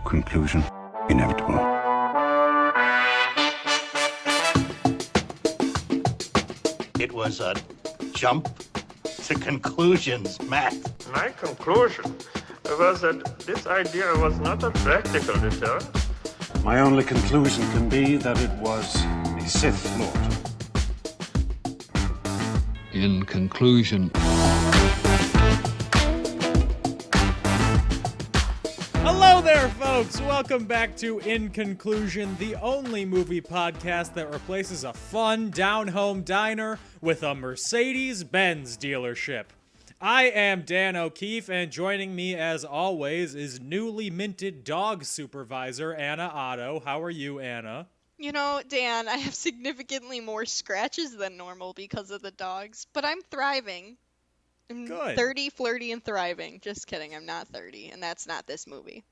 Conclusion inevitable. It was a jump to conclusions, Matt. My conclusion was that this idea was not a practical deterrent. My only conclusion can be that it was a Sith Lord. In conclusion. Hello there, folks! Welcome back to In Conclusion, the only movie podcast that replaces a fun down-home diner with a Mercedes-Benz dealership. I am Dan O'Keefe, and joining me, as always, is newly minted dog supervisor Anna Otto. How are you, Anna? You know, Dan, I have significantly more scratches than normal because of the dogs, but I'm thriving. I'm Good. 30, flirty, and thriving. Just kidding, I'm not 30, and that's not this movie.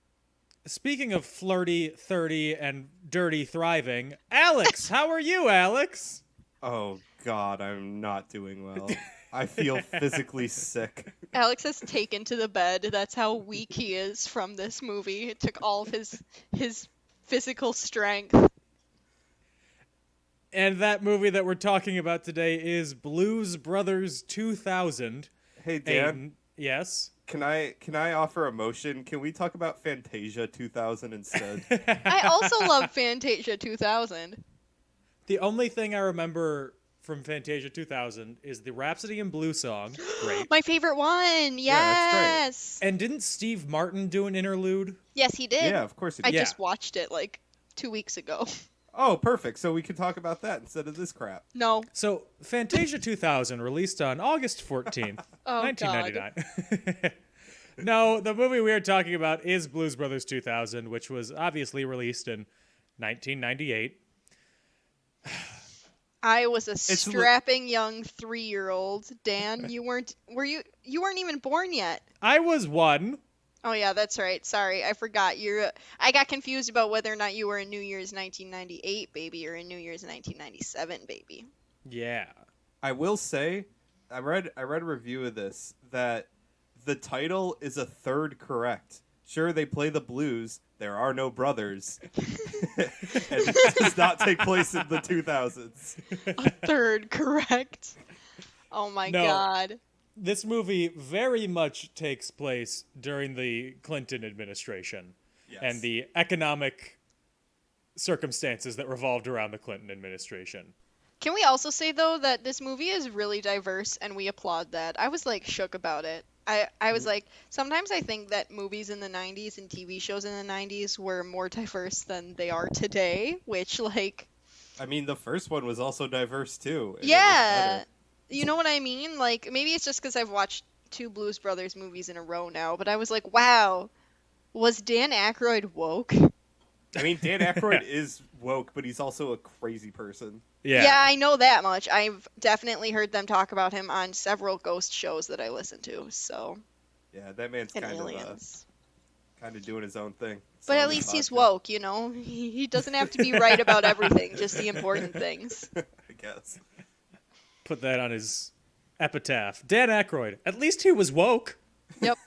Speaking of flirty, 30, and dirty thriving, Alex, how are you, Alex? Oh, God, I'm not doing well. I feel physically sick. Alex has taken to the bed. That's how weak he is from this movie. It took all of his physical strength. And that movie that we're talking about today is Blues Brothers 2000. Hey, Dan. Yes? Can I offer a motion? Can we talk about Fantasia 2000 instead? I also love Fantasia 2000. The only thing I remember from Fantasia 2000 is the Rhapsody in Blue song. Great. My favorite one. Yes. Yeah, that's And didn't Steve Martin do an interlude? Yes, he did. Yeah, of course it I did. just watched it like 2 weeks ago. Oh, perfect. So we can talk about that instead of this crap. No. So, Fantasia 2000 released on August 14th, Oh, 1999. No, the movie we are talking about is Blues Brothers 2000, which was obviously released in 1998. I was a strapping young 3-year-old. Dan, you weren't even born yet. I was one. Oh yeah, that's right. Sorry, I forgot. I got confused about whether or not you were a New Year's 1998 baby or a New Year's 1997 baby. Yeah. I will say, I read a review of this that the title is a third correct. Sure, they play the blues. There are no brothers. And it does not take place in the 2000s. A third correct. Oh my God. This movie very much takes place during the Clinton administration and the economic circumstances that revolved around the Clinton administration. Can we also say, though, that this movie is really diverse, and we applaud that. I was, like, shook about it. I was like, sometimes I think that movies in the 90s and TV shows in the 90s were more diverse than they are today, which, like... I mean, the first one was also diverse, too. Yeah. You know what I mean? Like, maybe it's just because I've watched 2 Blues Brothers movies in a row now, but I was like, wow, was Dan Aykroyd woke? I mean, Dan Aykroyd is woke, but he's also a crazy person. Yeah, I know that much. I've definitely heard them talk about him on several ghost shows that I listen to, so... Yeah, that man's and kind aliens. of doing his own thing. But at least he's woke, you know? He doesn't have to be right about everything, just the important things. I guess. Put that on his epitaph. Dan Aykroyd. At least he was woke. Yep.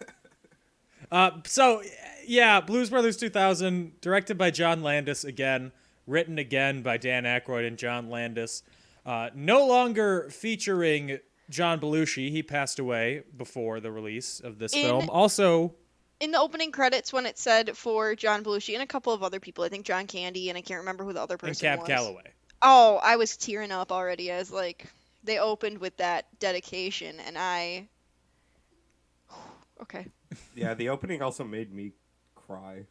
So, yeah, Blues Brothers 2000, directed by John Landis again, written again by Dan Aykroyd and John Landis. No longer featuring John Belushi. He passed away before the release of this film. Also... In the opening credits, when it said for John Belushi and a couple of other people, I think John Candy, and I can't remember who the other person was. And Cab Calloway. Oh, I was tearing up already. I was like... They opened with that dedication, and I... Okay. Yeah, the opening also made me cry.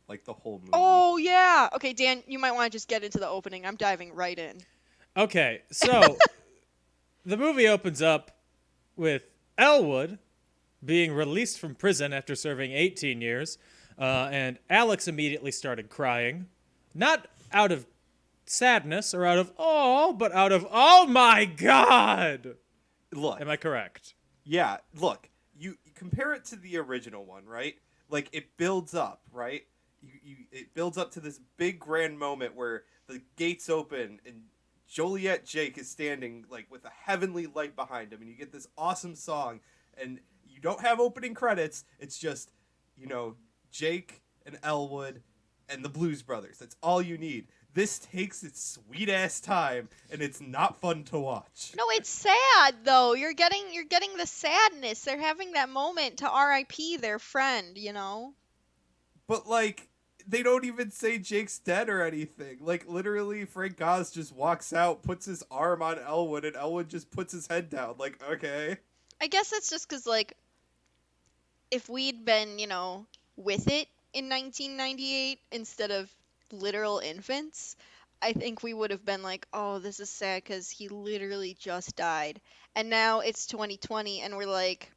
Like, the whole movie. Oh, yeah! Okay, Dan, you might want to just get into the opening. I'm diving right in. Okay, so the movie opens up with Elwood being released from prison after serving 18 years, and Alex immediately started crying. Not out of sadness or out of but out of oh my God. Look, am I correct? Yeah, look, you compare it to the original one, right? Like, it builds up, right? It builds up to this big grand moment where the gates open and Joliet Jake is standing like with a heavenly light behind him, and you get this awesome song, and you don't have opening credits. It's just, you know, Jake and Elwood and the Blues Brothers. That's all you need. This takes its sweet ass time, and it's not fun to watch. No, it's sad though. You're getting the sadness. They're having that moment to R.I.P. their friend, you know. But like, they don't even say Jake's dead or anything. Like, literally, Frank Oz just walks out, puts his arm on Elwood, and Elwood just puts his head down. Like, okay. I guess that's just because, like, if we'd been, you know, with it in 1998 instead of literal infants, I think we would have been like, oh, this is sad because he literally just died. And now it's 2020, and we're like,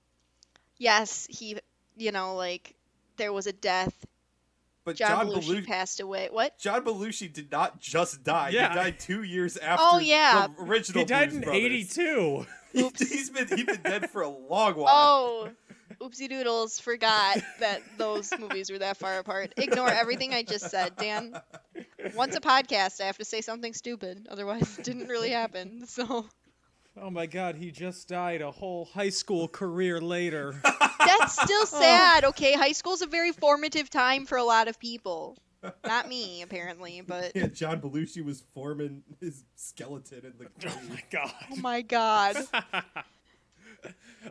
yes, he, you know, like, there was a death. But John Belushi passed away. What? John Belushi did not just die. Yeah. He died 2 years after the original He died Blues in Brothers. 82. He's been dead for a long while. Oh, oopsie doodles, forgot that those movies were that far apart. Ignore everything I just said, Dan. Once a podcast, I have to say something stupid. Otherwise, it didn't really happen. So. Oh my god, he just died a whole high school career later. That's still sad, okay? High school's a very formative time for a lot of people. Not me, apparently, but... Yeah, John Belushi was forming his skeleton in the grave. Oh my god. Oh my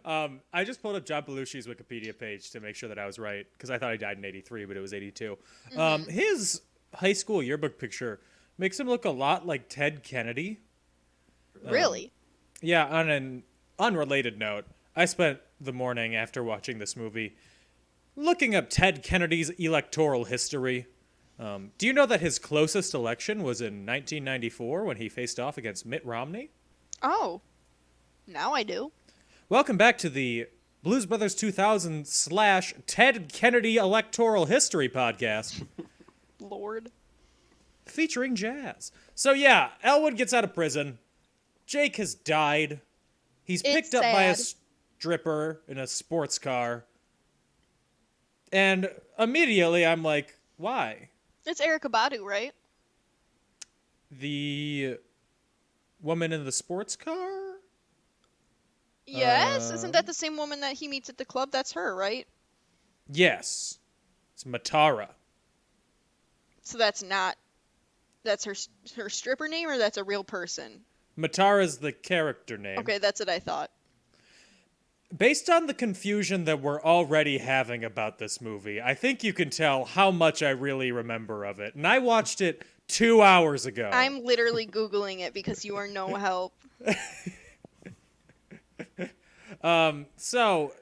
god. I just pulled up John Belushi's Wikipedia page to make sure that I was right, because I thought he died in 83, but it was 82. His high school yearbook picture makes him look a lot like Ted Kennedy. Really? Yeah, on an unrelated note, I spent the morning after watching this movie looking up Ted Kennedy's electoral history. Do you know that his closest election was in 1994 when he faced off against Mitt Romney? Oh. Now I do. Welcome back to the Blues Brothers 2000 / Ted Kennedy Electoral History podcast. Lord. Featuring jazz. So yeah, Elwood gets out of prison. Jake has died. He's picked up by a stripper in a sports car. And immediately I'm like, why? It's Erykah Badu, right? The woman in the sports car? Yes. Isn't that the same woman that he meets at the club? That's her, right? Yes. It's Matara. So that's her stripper name, or that's a real person? Matara's the character name. Okay, that's what I thought. Based on the confusion that we're already having about this movie, I think you can tell how much I really remember of it. And I watched it 2 hours ago. I'm literally Googling it because you are no help. So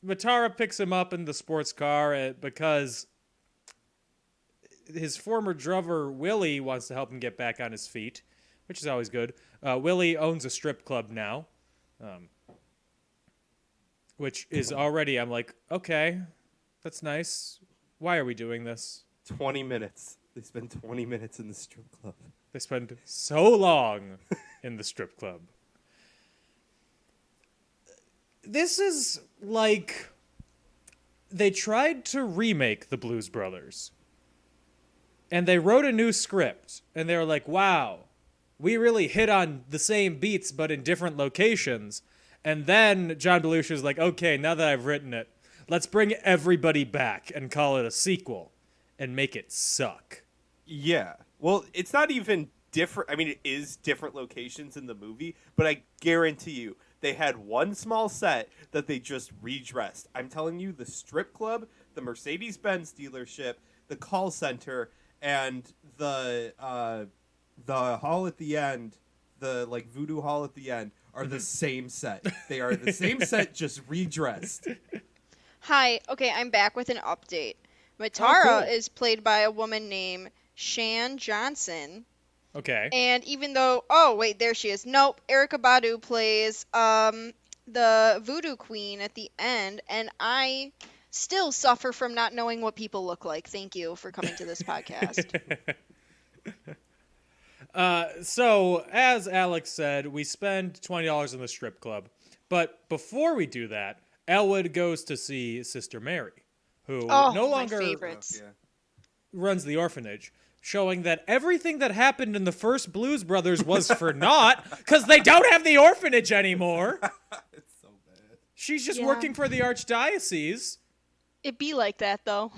Matara picks him up in the sports car because his former drummer, Willie, wants to help him get back on his feet, which is always good. Willie owns a strip club now, which is already, I'm like, okay, that's nice. Why are we doing this? 20 minutes. They spend 20 minutes in the strip club. They spend so long in the strip club. This is like they tried to remake the Blues Brothers. And they wrote a new script. And they were like, wow, we really hit on the same beats but in different locations. And then John Belushi was like, okay, now that I've written it, let's bring everybody back and call it a sequel and make it suck. Yeah. Well, it's not even different. I mean, it is different locations in the movie, but I guarantee you, they had one small set that they just redressed. I'm telling you, the strip club, the Mercedes-Benz dealership, the call center, and the hall at the end, the like voodoo hall at the end, are the same set. They are the same set, just redressed. Hi. Okay, I'm back with an update. Matara cool. is played by a woman named Shan Johnson. Okay. And even though, oh wait, there she is. Nope, Erykah Badu plays the voodoo queen at the end, and I still suffer from not knowing what people look like. Thank you for coming to this podcast. So, as Alex said, we spend $20 in the strip club. But before we do that, Elwood goes to see Sister Mary, who no longer my favorites. runs the orphanage, showing that everything that happened in the first Blues Brothers was for naught, because they don't have the orphanage anymore. It's so bad. She's just Yeah. working for the archdiocese. It be like that though.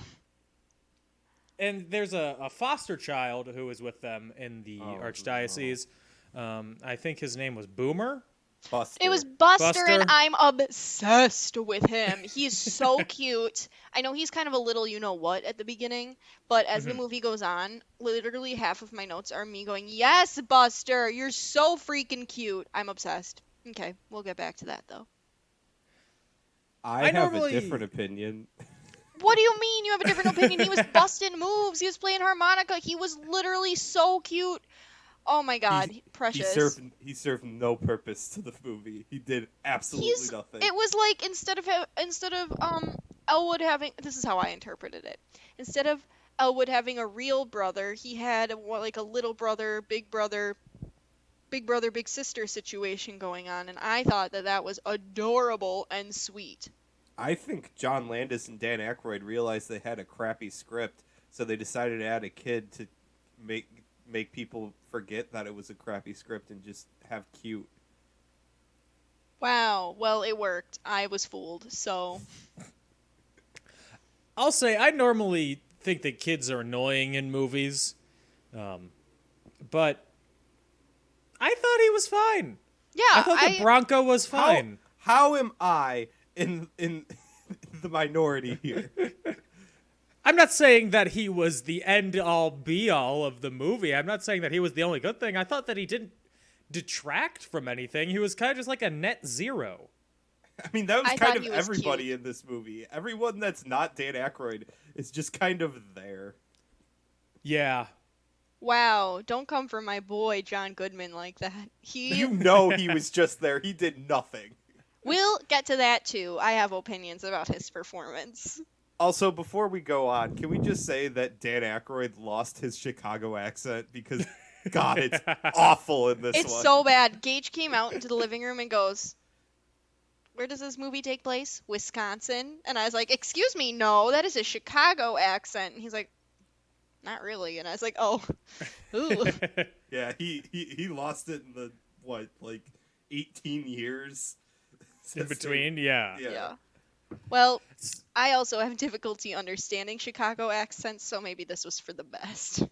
and there's a foster child who was with them in the archdiocese. I think his name was Boomer. Buster. It was Buster, and Buster. I'm obsessed with him. He's so cute. I know he's kind of a little you-know-what at the beginning, but as the movie goes on, literally half of my notes are me going, yes, Buster, you're so freaking cute. I'm obsessed. Okay, we'll get back to that, though. I have normally- a different opinion. What do you mean you have a different opinion? He was busting moves. He was playing harmonica. He was literally so cute. Oh my god, precious. He served no purpose to the movie. He did absolutely nothing. It was like instead of Elwood having, this is how I interpreted it. Instead of Elwood having a real brother, he had like a little brother, big sister situation going on, and I thought that was adorable and sweet. I think John Landis and Dan Aykroyd realized they had a crappy script, so they decided to add a kid to make people forget that it was a crappy script and just have cute. Wow, well, it worked. I was fooled, so. I'll say I normally think that kids are annoying in movies, but I thought he was fine. Yeah, I thought the Bronco was fine. How am I in the minority here? I'm not saying that he was the end-all, be-all of the movie. I'm not saying that he was the only good thing. I thought that he didn't detract from anything. He was kind of just like a net zero. I mean, that was I kind thought of he was everybody cute. in this movie. Everyone that's not Dan Aykroyd is just kind of there. Yeah. Wow, don't come for my boy John Goodman like that. You know he was just there. He did nothing. We'll get to that too. I have opinions about his performance. Also, before we go on, can we just say that Dan Aykroyd lost his Chicago accent? Because, God, it's awful in this It's one. so bad. Gage came out into the living room and goes, "Where does this movie take place? Wisconsin?" And I was like, "Excuse me, no, that is a Chicago accent." And he's like, "Not really." And I was like, "Oh, ooh." Yeah, he lost it in the, 18 years? In between, yeah. Yeah. Well, I also have difficulty understanding Chicago accents, so maybe this was for the best.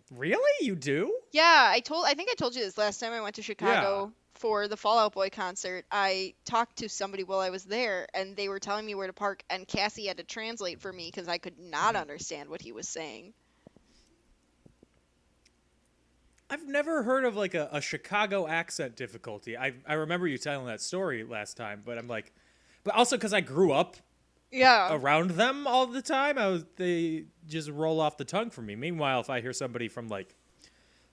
Really? You do? Yeah, I think I told you this last time I went to Chicago for the Fall Out Boy concert. I talked to somebody while I was there, and they were telling me where to park, and Cassie had to translate for me because I could not understand what he was saying. I've never heard of like a Chicago accent difficulty. I remember you telling that story last time, but I'm like, but also because I grew up Yeah. around them all the time, they just roll off the tongue for me. Meanwhile, if I hear somebody from like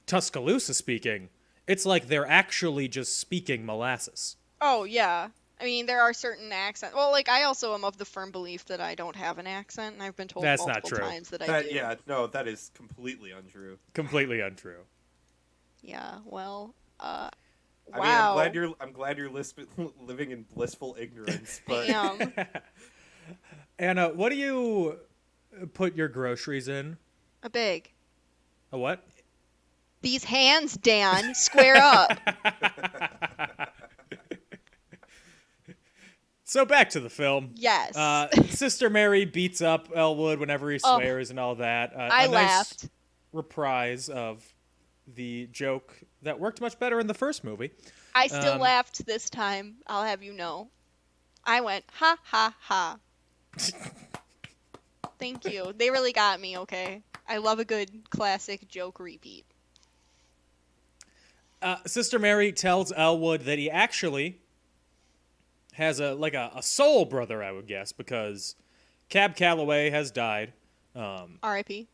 Tuscaloosa speaking, it's like they're actually just speaking molasses. Oh, yeah. I mean, there are certain accents. Well, like, I also am of the firm belief that I don't have an accent, and I've been told That's not multiple true. times that I do. Yeah, no, that is completely untrue. Completely untrue. Yeah, well, I wow. mean, I'm glad you're living in blissful ignorance, but Anna, what do you put your groceries in? A big. A what? These hands, Dan, square up. So back to the film. Yes. Sister Mary beats up Elwood whenever he swears and all that. I laughed. Nice reprise of the joke that worked much better in the first movie. I still laughed this time, I'll have you know. I went, ha, ha, ha. Thank you. They really got me, okay? I love a good classic joke repeat. Sister Mary tells Elwood that he actually has a soul brother, I would guess, because Cab Calloway has died. R.I.P.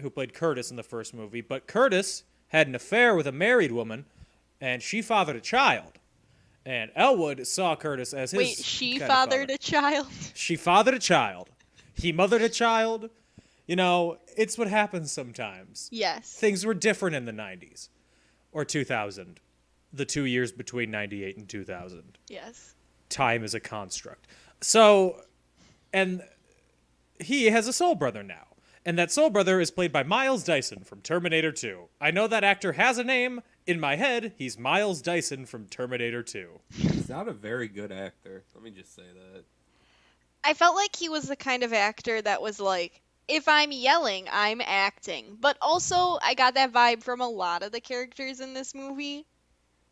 Who played Curtis in the first movie, but Curtis had an affair with a married woman, and she fathered a child. And Elwood saw Curtis as his Wait, she kind of fathered father. a child? She fathered a child. He mothered a child. You know, it's what happens sometimes. Yes. Things were different in the 90s. Or 2000. The 2 years between 98 and 2000. Yes. Time is a construct. So, and he has a soul brother now. And that soul brother is played by Miles Dyson from Terminator 2. I know that actor has a name. In my head, he's Miles Dyson from Terminator 2. he's not a very good actor. Let me just say that. I felt like he was the kind of actor that was like, if I'm yelling, I'm acting. But also, I got that vibe from a lot of the characters in this movie.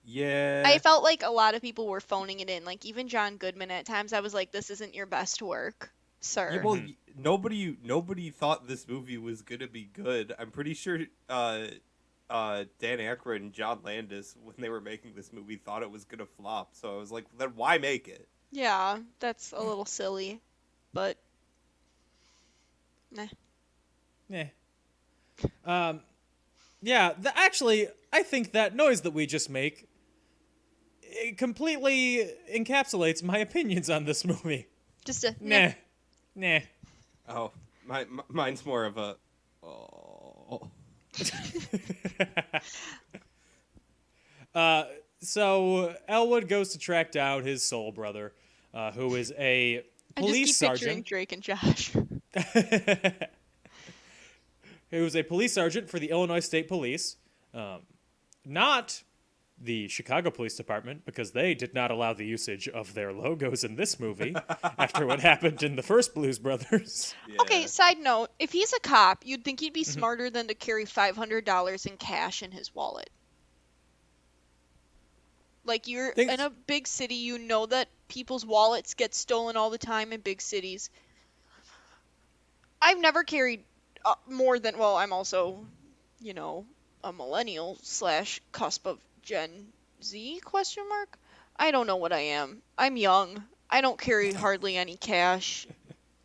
Yeah. I felt like a lot of people were phoning it in. Like, even John Goodman at times, I was like, this isn't your best work, sir. Yeah, well, nobody thought this movie was gonna be good. I'm pretty sure Dan Aykroyd and John Landis, when they were making this movie, thought it was gonna flop. So I was like, then why make it? Yeah, that's a little silly. But, nah. Yeah. Yeah, actually, I think that noise that we just make it completely encapsulates my opinions on this movie. Just a Nah. Nah. Oh, mine's more of a. Oh. So Elwood goes to track down his soul brother, who is a police I just keep picturing sergeant. Drake and Josh. Who was a police sergeant for the Illinois State Police, not the Chicago Police Department, because they did not allow the usage of their logos in this movie after what happened in the first Blues Brothers. Yeah. Okay, side note, if he's a cop, you'd think he'd be smarter than to carry $500 in cash in his wallet. Like, you're in a big city, you know that people's wallets get stolen all the time in big cities. I've never carried more than, well, I'm also, you know, a millennial / cusp of Gen Z, question mark? I don't know what I am. I'm young. I don't carry hardly any cash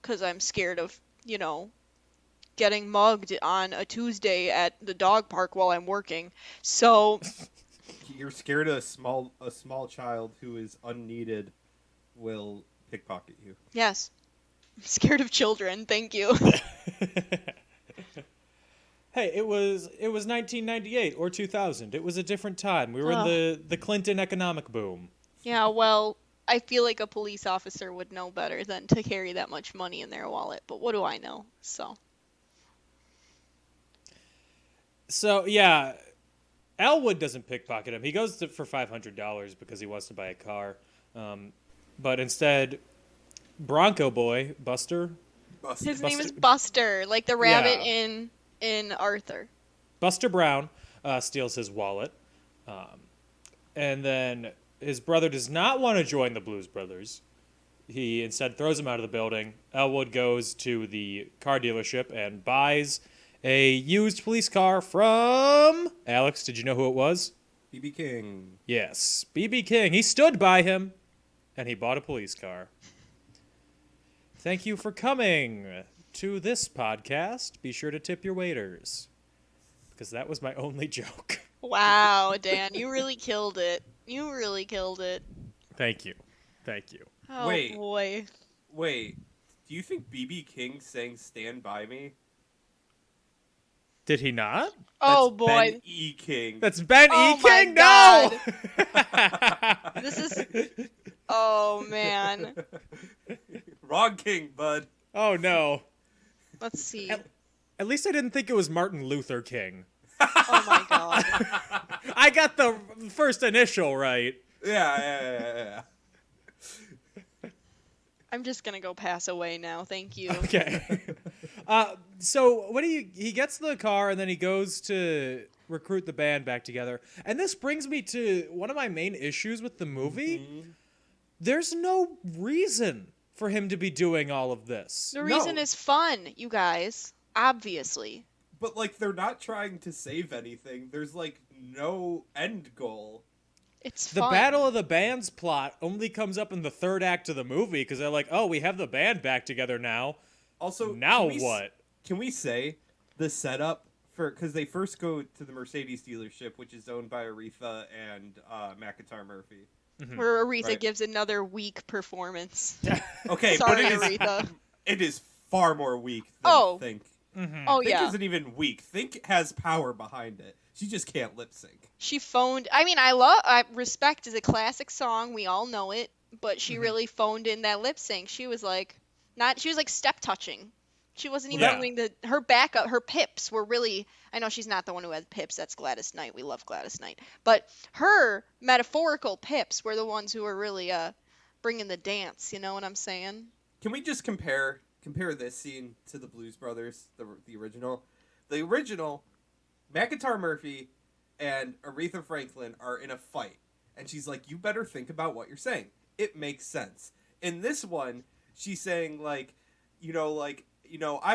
because I'm scared of, you know, getting mugged on a Tuesday at the dog park while I'm working. So You're scared a small child who is unneeded will pickpocket you. yes, I'm scared of children. Thank you. Hey, it was 1998 or 2000. It was a different time. We were in the Clinton economic boom. Yeah, well, I feel like a police officer would know better than to carry that much money in their wallet, but what do I know? So, yeah, Elwood doesn't pickpocket him. He goes for $500 because he wants to buy a car. But instead, Bronco Boy, Buster... His name is Buster, like the rabbit in Arthur. Buster Brown steals his wallet. And then his brother does not want to join the Blues Brothers. He instead throws him out of the building. Elwood goes to the car dealership and buys a used police car from... Alex, did you know who it was? B.B. King. Yes, B.B. King. He stood by him, and he bought a police car. Thank you for coming to this podcast. Be sure to tip your waiters, because that was my only joke. Wow, Dan, you really killed it. You really killed it. Thank you. Oh, Wait. boy. Wait, do you think B.B. King sang "Stand By Me"? Did he not? Oh, That's boy. Ben E. King. That's Ben Oh E. my King? God. No! This is... Oh, man. Wrong King, bud. Oh, no. Let's see. At least I didn't think it was Martin Luther King. Oh, my God. I got the first initial right. Yeah. I'm just gonna go pass away now. Thank you. Okay. So he gets the car and then he goes to recruit the band back together. And this brings me to one of my main issues with the movie. Mm-hmm. There's no reason for him to be doing all of this. The reason is fun, you guys. Obviously. But, like, they're not trying to save anything. There's, like, no end goal. It's the fun. Battle of the Bands plot only comes up in the third act of the movie because they're like, oh, we have the band back together now. Also, now what? Can we say the setup for, because they first go to the Mercedes dealership, which is owned by Aretha and McIntyre Murphy. Mm-hmm. Where Aretha gives another weak performance. Okay, Sorry, but Aretha. It is far more weak than Think. Mm-hmm. Oh, Think yeah. isn't even weak. Think has power behind it. She just can't lip sync. She phoned. I mean, I Respect is a classic song. We all know it. But she really phoned in that lip sync. She was like, she was like step touching. She wasn't even doing her backup. Her pips were really, I know she's not the one who had pips. That's Gladys Knight. We love Gladys Knight. But her metaphorical pips were the ones who were really bringing the dance. You know what I'm saying? Can we just compare this scene to the Blues Brothers, the original? The original, McIntyre Murphy and Aretha Franklin are in a fight, and she's like, "You better think about what you're saying. It makes sense." In this one, she's saying I've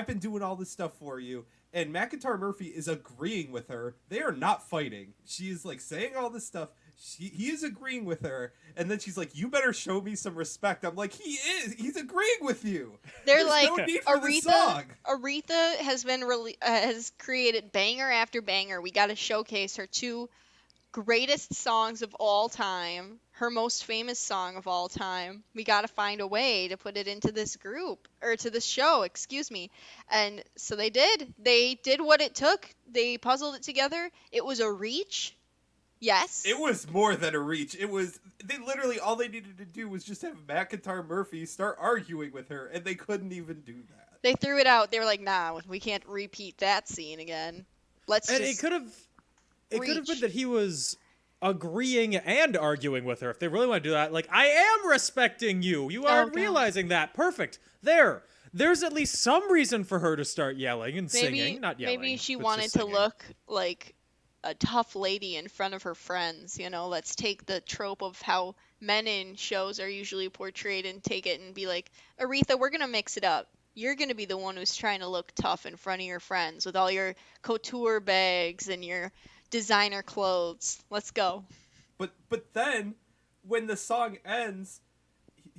been doing all this stuff for you, and McIntyre Murphy is agreeing with her. They are not fighting. She is like saying all this stuff. He is agreeing with her, and then she's like, "You better show me some respect." I'm like, "He is. He's agreeing with you." They're There's like, no need for this song. Aretha has created banger after banger. We got to showcase her two greatest songs of all time, her most famous song of all time. We got to find a way to put it into this group, or to this show, excuse me. And so they did. They did what it took. They puzzled it together. It was a reach. Yes. It was more than a reach. They literally, all they needed to do was just have McIntyre Murphy start arguing with her, and they couldn't even do that. They threw it out. They were like, "Nah, we can't repeat that scene again. It could have been that he was agreeing and arguing with her. If they really want to do that, like, I am respecting you. You aren't realizing that. Perfect. There's at least some reason for her to start yelling and singing. Not yelling. Maybe she but wanted just to singing. look like a tough lady in front of her friends. Let's take the trope of how men in shows are usually portrayed and take it and be like, "Aretha, we're going to mix it up. You're going to be the one who's trying to look tough in front of your friends with all your couture bags and your designer clothes. Let's go." But then, when the song ends,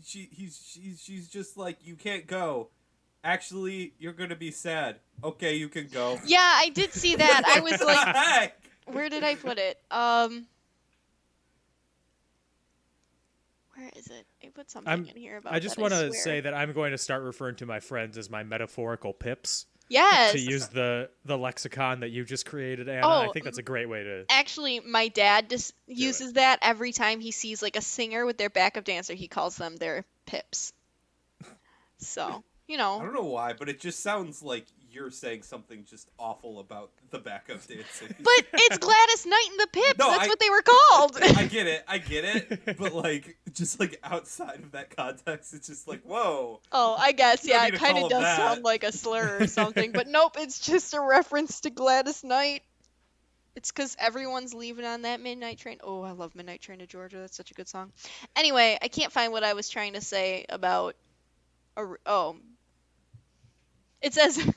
she's just like, "You can't go. Actually, you're gonna be sad. Okay, you can go." Yeah, I did see that. I was like, Heck? where did I put it? Where is it? I put something in here about I just that, want to swear. say that I'm going to start referring to my friends as my metaphorical pips. Yes. To use the lexicon that you just created, Anna. Oh, I think that's a great way to... Actually, my dad just uses that every time he sees like a singer with their backup dancer. He calls them their pips. So, I don't know why, but it just sounds like you're saying something just awful about the backup dancing. But it's Gladys Knight and the Pips. No, That's what they were called. I get it. But just outside of that context, it's just like, whoa. Oh, I guess, You don't yeah, need it to kind call of them does that. sound like a slur or something. But nope, it's just a reference to Gladys Knight. It's because everyone's leaving on that midnight train. Oh, I love Midnight Train to Georgia. That's such a good song. Anyway, I can't find what I was trying to say about... It says...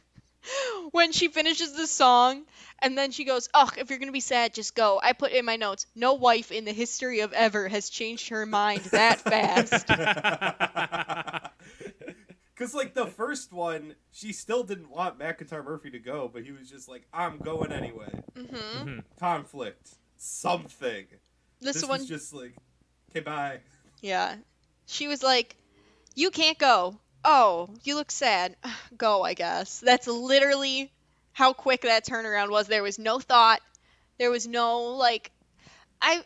when she finishes the song, and then she goes, "Oh, if you're going to be sad, just go." I put in my notes, "No wife in the history of ever has changed her mind that fast." Because, the first one, she still didn't want McIntyre Murphy to go, but he was just like, "I'm going anyway." Mm-hmm. Conflict. Something. This one was just like, "Okay, bye." Yeah. She was like, "You can't go. Oh, you look sad. Go, I guess." That's literally how quick that turnaround was. There was no thought. There was no,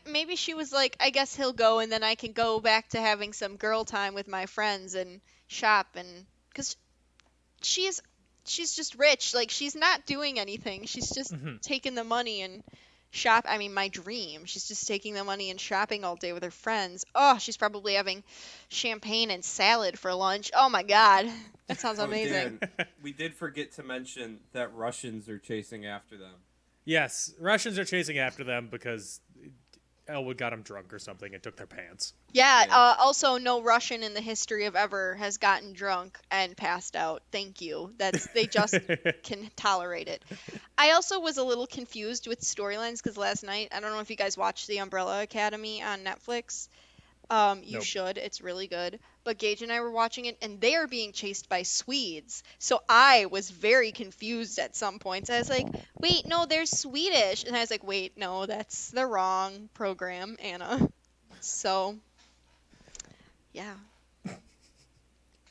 maybe she was like, "I guess he'll go, and then I can go back to having some girl time with my friends and shop." And, because she's just rich. She's not doing anything. She's just taking the money and shop. I mean, my dream. She's just taking the money and shopping all day with her friends. Oh, she's probably having champagne and salad for lunch. Oh my God, that sounds amazing. Dan, we did forget to mention that Russians are chasing after them. Yes, Russians are chasing after them because Elwood got them drunk or something and took their pants. Yeah. Also, no Russian in the history of ever has gotten drunk and passed out. Thank you. They just can tolerate it. I also was a little confused with storylines because last night, I don't know if you guys watched The Umbrella Academy on Netflix. You Nope. should. It's really good. But Gage and I were watching it, and they are being chased by Swedes. So I was very confused at some points. I was like, "Wait, no, they're Swedish." And I was like, "Wait, no, that's the wrong program, Anna." So, yeah.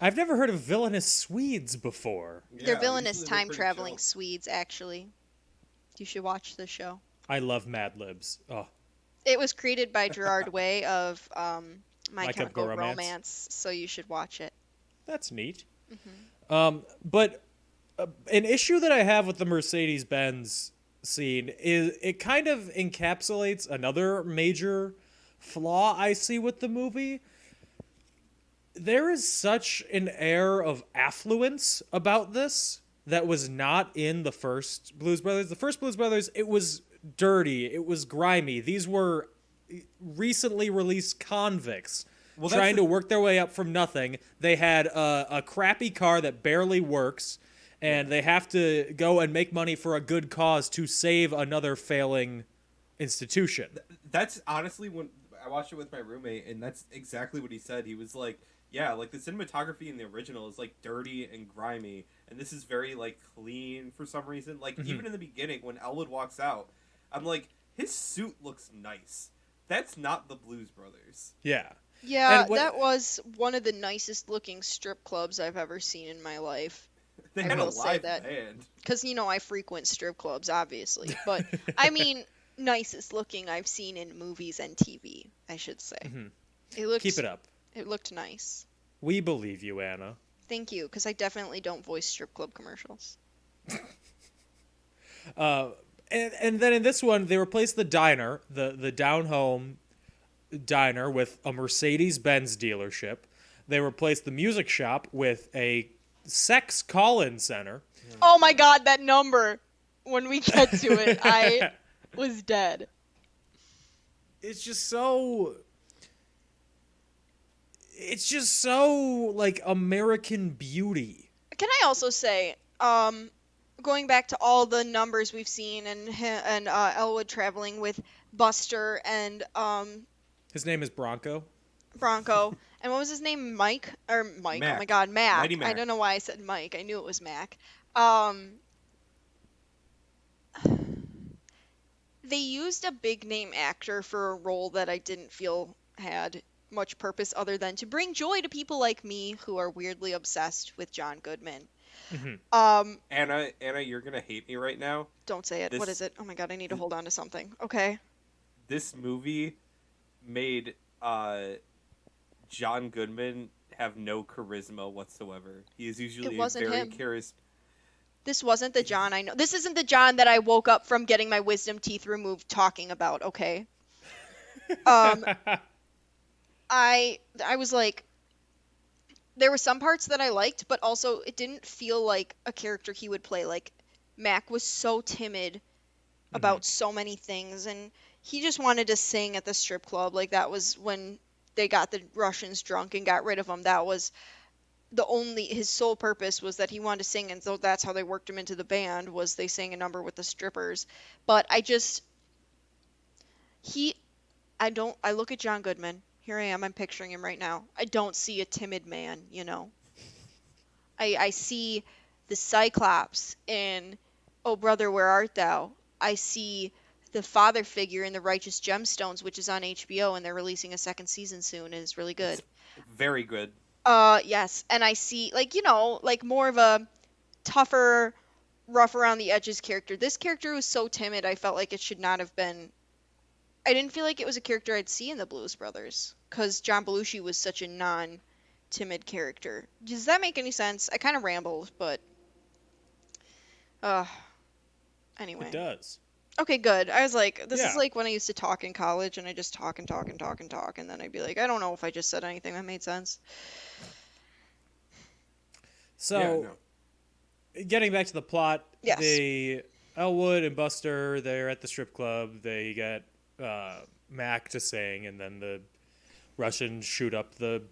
I've never heard of villainous Swedes before. They're villainous usually they're pretty time-traveling chill. Swedes, actually. You should watch the show. I love Mad Libs. Oh, It was created by Gerard Way of My My Chemical Chemical Romance. Romance, so you should watch it. that's neat. But an issue that I have with the Mercedes-Benz scene is it kind of encapsulates another major flaw I see with the movie. there is such an air of affluence about this that was not in the first Blues Brothers. The first Blues Brothers, it was dirty, it was grimy. These were recently released convicts trying to work their way up from nothing. They had a crappy car that barely works, and they have to go and make money for a good cause to save another failing institution. That's honestly when I watched it with my roommate, and that's exactly what he said. He was like, yeah, like the cinematography in the original is like dirty and grimy, and this is very like clean for some reason. Like even in the beginning when Elwood walks out, I'm like, his suit looks nice. That's not the Blues Brothers. Yeah. Yeah, that was one of the nicest looking strip clubs I've ever seen in my life. They had a live band. Because, I frequent strip clubs, obviously. But, I mean, nicest looking I've seen in movies and TV, I should say. Keep it up. It looked nice. We believe you, Anna. Thank you, because I definitely don't voice strip club commercials. And then in this one, they replaced the diner, the down-home diner, with a Mercedes-Benz dealership. They replaced the music shop with a sex call-in center. Oh my god, that number! When we get to it, I was dead. It's just so... like, American Beauty. Can I also say, going back to all the numbers we've seen and Elwood traveling with Buster and his name is Bronco. And what was his name? Mike? Mac. Oh my god, Mac. Mighty Mac. I don't know why I said Mike. I knew it was Mac. They used a big name actor for a role that I didn't feel had much purpose other than to bring joy to people like me who are weirdly obsessed with John Goodman. Anna, you're gonna hate me right now. Don't say it. What is it? Oh my god, I need to hold on to something. Okay. This movie made John Goodman have no charisma whatsoever. He is usually a very charismatic. This wasn't the John I know. This isn't the John that I woke up from getting my wisdom teeth removed talking about, okay? I was like, there were some parts that I liked, but also it didn't feel like a character he would play. Like, Mac was so timid about so many things, and he just wanted to sing at the strip club. Like, that was when they got the Russians drunk and got rid of him. That was his sole purpose was that he wanted to sing, and so that's how they worked him into the band, was they sang a number with the strippers. But I look at John Goodman. Here I am, I'm picturing him right now. I don't see a timid man, I see the Cyclops in Oh Brother, Where Art Thou? I see the father figure in The Righteous Gemstones, which is on HBO, and they're releasing a second season soon, and it's really good. It's very good. Yes, and I see, like more of a tougher, rough around the edges character. This character was so timid, I felt like it should not have been... I didn't feel like it was a character I'd see in the Blues Brothers, because John Belushi was such a non-timid character. Does that make any sense? I kind of rambled, but... Anyway. It does. Okay, good. I was like, this is like when I used to talk in college, and I just talk and talk and talk and talk, and then I'd be like, I don't know if I just said anything that made sense. So, getting back to the plot, yes. Elwood and Buster, they're at the strip club. They get Mac to sing, and then the Russians shoot up the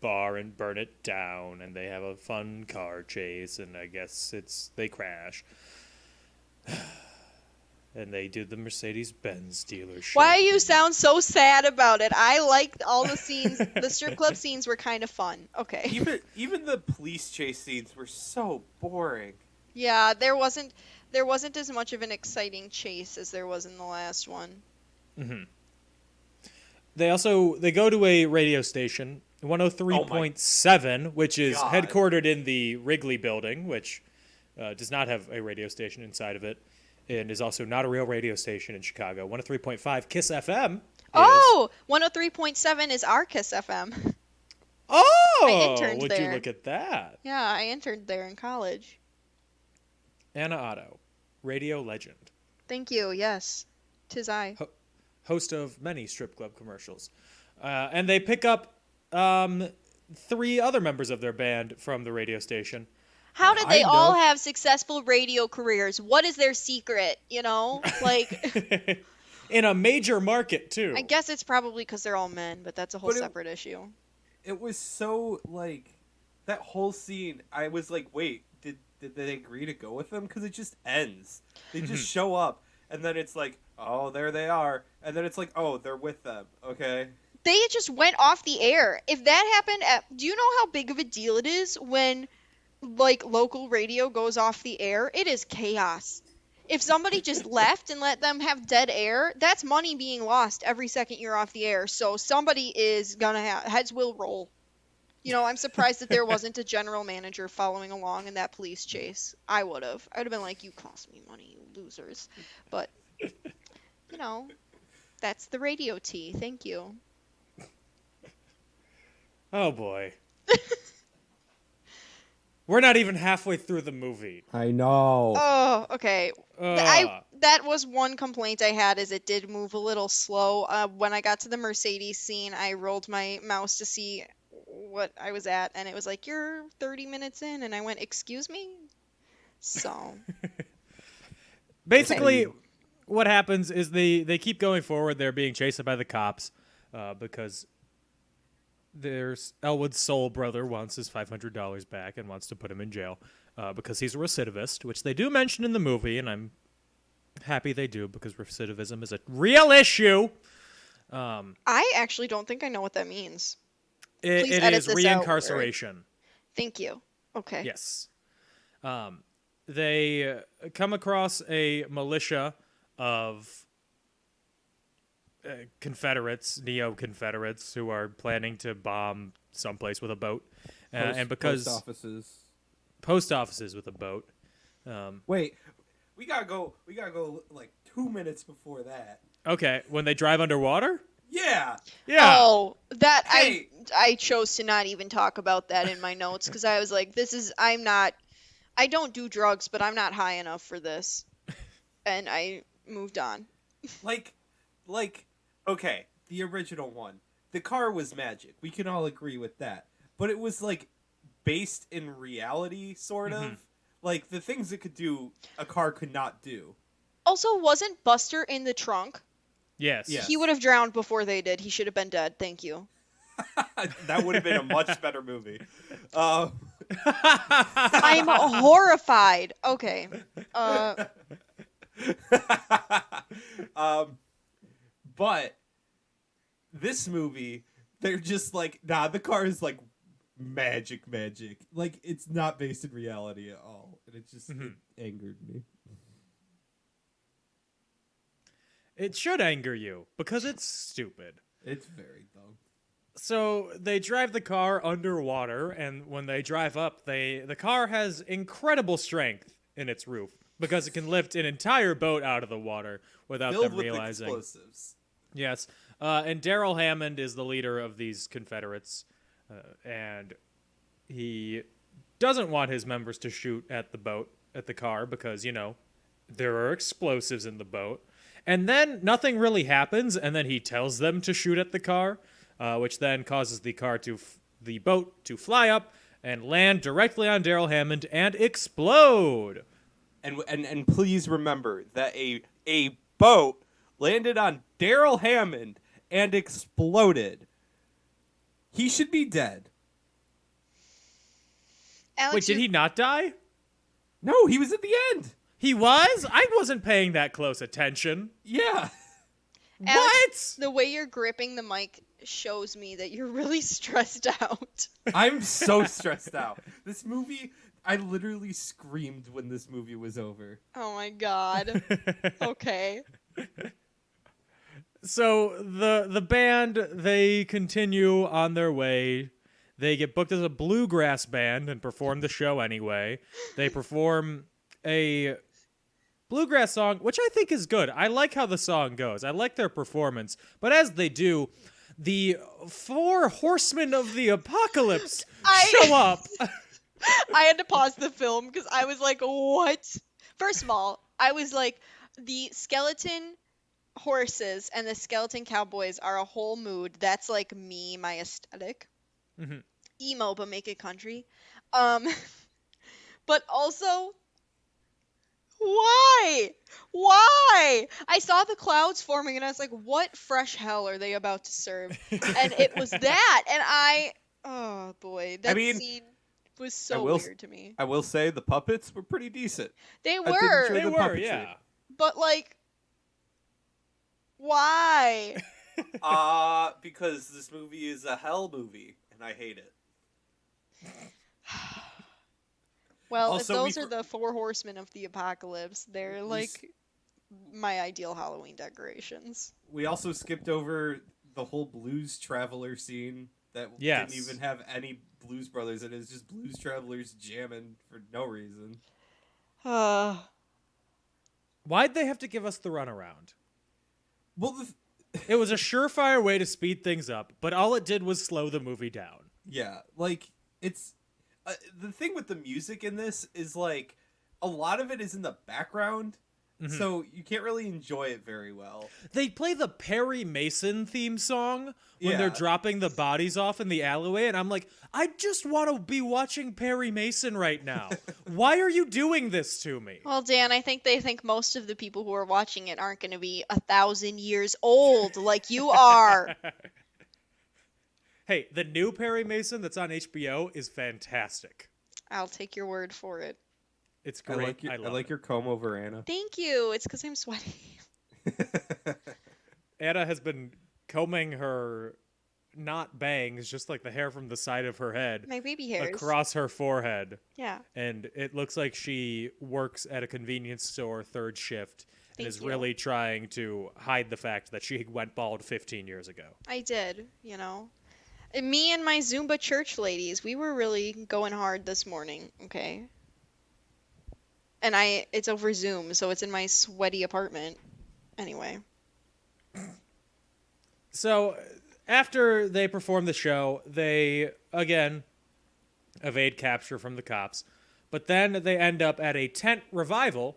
bar and burn it down, and they have a fun car chase, and I guess they crash. And they do the Mercedes-Benz dealership. Why you sound so sad about it? I liked all the scenes. The strip club scenes were kind of fun. Okay. Even the police chase scenes were so boring. Yeah, there wasn't as much of an exciting chase as there was in the last one. Mm-hmm. They go to a radio station, 103.7, which is headquartered in the Wrigley building, which does not have a radio station inside of it, and is also not a real radio station in Chicago. 103.5 KISS FM. Oh, 103.7 is our KISS FM. Oh, I interned would there. you look at that? Yeah, I interned there in college. Anna Otto, radio legend. Thank you, yes. 'Tis I. Host of many strip club commercials. And they pick up 3 other members of their band from the radio station. How did they Kind all of. have successful radio careers? What is their secret? You know, like In a major market, too. I guess it's probably because they're all men, but that's a whole But separate issue. It was so like that whole scene. I was like, wait, did they agree to go with them? Because it just ends. They just show up, and then it's like, oh, there they are, and then it's like, oh, they're with them. Okay. They just went off the air. If that happened do you know how big of a deal it is when like local radio goes off the air? It is chaos. If somebody just left and let them have dead air, that's money being lost every second you're off the air. So somebody is gonna heads will roll. You know, I'm surprised that there wasn't a general manager following along in that police chase. I would have. I would have been like, you cost me money, you losers. But, you know, that's the radio tea. Thank you. Oh, boy. We're not even halfway through the movie. I know. Oh, okay. Ugh. That was one complaint I had, is it did move a little slow. When I got to the Mercedes scene, I rolled my mouse to see what I was at, and it was like, you're 30 minutes in, and I went, excuse me? So. Basically, what happens is they keep going forward. They're being chased by the cops because there's Elwood's soul brother wants his $500 back and wants to put him in jail because he's a recidivist, which they do mention in the movie, and I'm happy they do because recidivism is a real issue. I actually don't think I know what that means. It edit is this out, reincarceration. Thank you. Okay. Yes. They come across a militia of Confederates, neo-Confederates, who are planning to bomb someplace with a boat. And because post offices with a boat. Wait, we gotta go like 2 minutes before that. Okay, when they drive underwater? Yeah. Yeah. Oh, that Hey. I chose to not even talk about that in my notes because I was like, I don't do drugs, but I'm not high enough for this, and I moved on. Like, okay, the original one. The car was magic. We can all agree with that. But it was like based in reality, sort of. Like the things it could do, a car could not do. Also, wasn't Buster in the trunk? Yes. Yes. He would have drowned before they did. He should have been dead. Thank you. That would have been a much better movie. I'm horrified. Okay. But this movie, they're just like, nah, the car is like magic. Like, it's not based in reality at all. And it just it angered me. It should anger you because it's stupid. It's very dumb. So they drive the car underwater, and when they drive up, the car has incredible strength in its roof because it can lift an entire boat out of the water without Filled them with realizing. explosives. Yes, and Daryl Hammond is the leader of these Confederates, and he doesn't want his members to shoot at the car, because, you know, there are explosives in the boat. And then nothing really happens, and then he tells them to shoot at the car, which then causes the boat to fly up and land directly on Daryl Hammond and explode. And please remember that a boat landed on Daryl Hammond and exploded. He should be dead. Alex, Wait, did he not die? No, he was at the end. He was? I wasn't paying that close attention. Yeah. Alex, the way you're gripping the mic shows me that you're really stressed out. I'm so stressed out. This movie, I literally screamed when this movie was over. Oh my god. Okay. So the band, they continue on their way. They get booked as a bluegrass band and perform the show anyway. They perform a bluegrass song, which I think is good. I like how the song goes. I like their performance. But as they do, the 4 horsemen of the apocalypse show up. I had to pause the film because I was like, what? First of all, I was like, the skeleton horses and the skeleton cowboys are a whole mood. That's like me, my aesthetic. emo but make it country. Um, but also, why? Why? I saw the clouds forming and I was like, what fresh hell are they about to serve? And it was that, and oh boy, that mean, scene was so will weird to me. I will say the puppets were pretty decent. They I did were, enjoy They the were, puppetry. yeah. but like, why? Because this movie is a hell movie, and I hate it. Well, Also, if those are the four horsemen of the apocalypse, they're like my ideal Halloween decorations. We also skipped over the whole Blues Traveler scene that Yes. didn't even have any Blues Brothers in it. It's just Blues Travelers jamming for no reason. Why'd they have to give us the runaround? Well, It was a surefire way to speed things up, but all it did was slow the movie down. yeah, like, it's... the thing with the music in this is, like, a lot of it is in the background, so you can't really enjoy it very well. They play the Perry Mason theme song when they're Yeah. dropping the bodies off in the alleyway, and I'm like, I just want to be watching Perry Mason right now. Why are you doing this to me? Well, Dan, I think they think most of the people who are watching it aren't going to be 1,000 years old like you are. Hey, the new Perry Mason that's on HBO is fantastic. I'll take your word for it. It's I great. like, I love it. your comb over, Anna. Thank you. It's because I'm sweaty. Anna has been combing her not bangs, just like the hair from the side of her head, My baby hairs. across her forehead. Yeah. And it looks like she works at a convenience store third shift and Thank is you. really trying to hide the fact that she went bald 15 years ago. I did, you know. And me and my Zumba church ladies, we were really going hard this morning, okay? And it's over Zoom, so it's in my sweaty apartment. Anyway. So after they perform the show, they, again, evade capture from the cops. But then they end up at a tent revival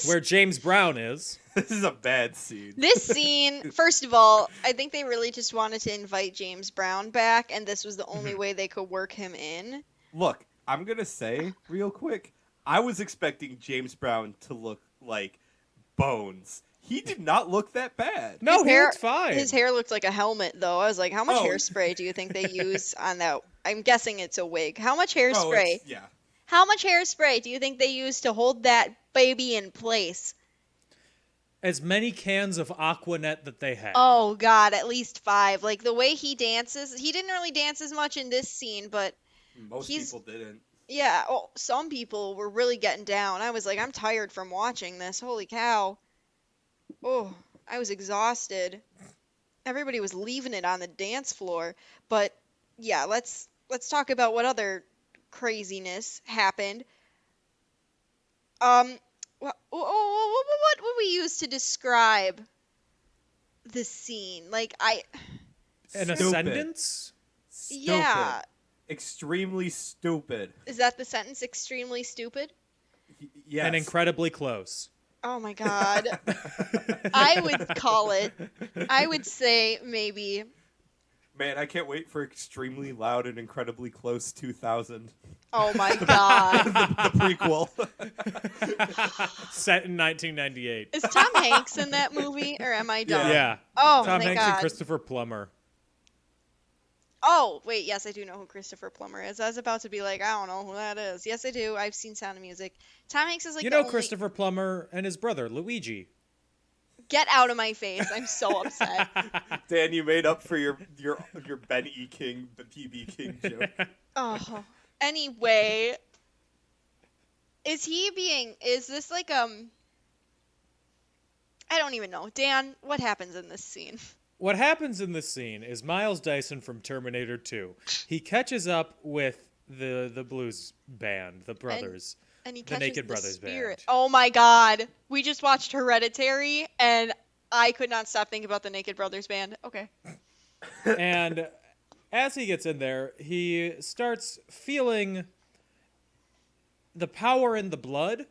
where James Brown is. This is a bad scene. This scene, first of all, I think they really just wanted to invite James Brown back, and this was the only way they could work him in. Look, I'm going to say real quick, I was expecting James Brown to look like Bones. He did not look that bad. No, he looks fine. His hair looked like a helmet, though. I was like, how much Oh. hairspray do you think they use on that? I'm guessing it's a wig. How much hairspray? Yeah. How much hairspray do you think they use to hold that baby in place? As many cans of Aquanet that they had. Oh, God, at least 5. Like, the way he dances, he didn't really dance as much in this scene, but Most he's- people didn't. yeah, some people were really getting down. I was like, I'm tired from watching this. Holy cow. Oh, I was exhausted. Everybody was leaving it on the dance floor. But yeah, let's talk about what other craziness happened. What would we use to describe the scene? Like An Stupid. ascendance? Stupid. yeah, Extremely stupid. is that the sentence? Extremely stupid? Yes. And incredibly close. Oh my God. I would call it, I would say maybe, Man, I can't wait for Extremely Loud and Incredibly Close 2000. oh my God. The prequel. Set in 1998. Is Tom Hanks in that movie, or am I dumb? Yeah. Oh, Tom thank Hanks and God. Christopher Plummer. Oh, wait, yes, I do know who Christopher Plummer is. I was about to be like, I don't know who that is. Yes, I do. I've seen Sound of Music. Tom Hanks is like You the know only... Christopher Plummer and his brother, Luigi. Get out of my face. I'm so upset. Dan, you made up for your Ben E. King, the PB King joke. Oh. Anyway. Is this like, I don't even know. Dan, what happens in this scene? What happens in this scene is Miles Dyson from Terminator 2. He catches up with the blues band, the brothers. And he The catches Naked the Brothers spirit. band. Oh my God. We just watched Hereditary, and I could not stop thinking about the Naked Brothers band. Okay. And as he gets in there, he starts feeling the power in the blood.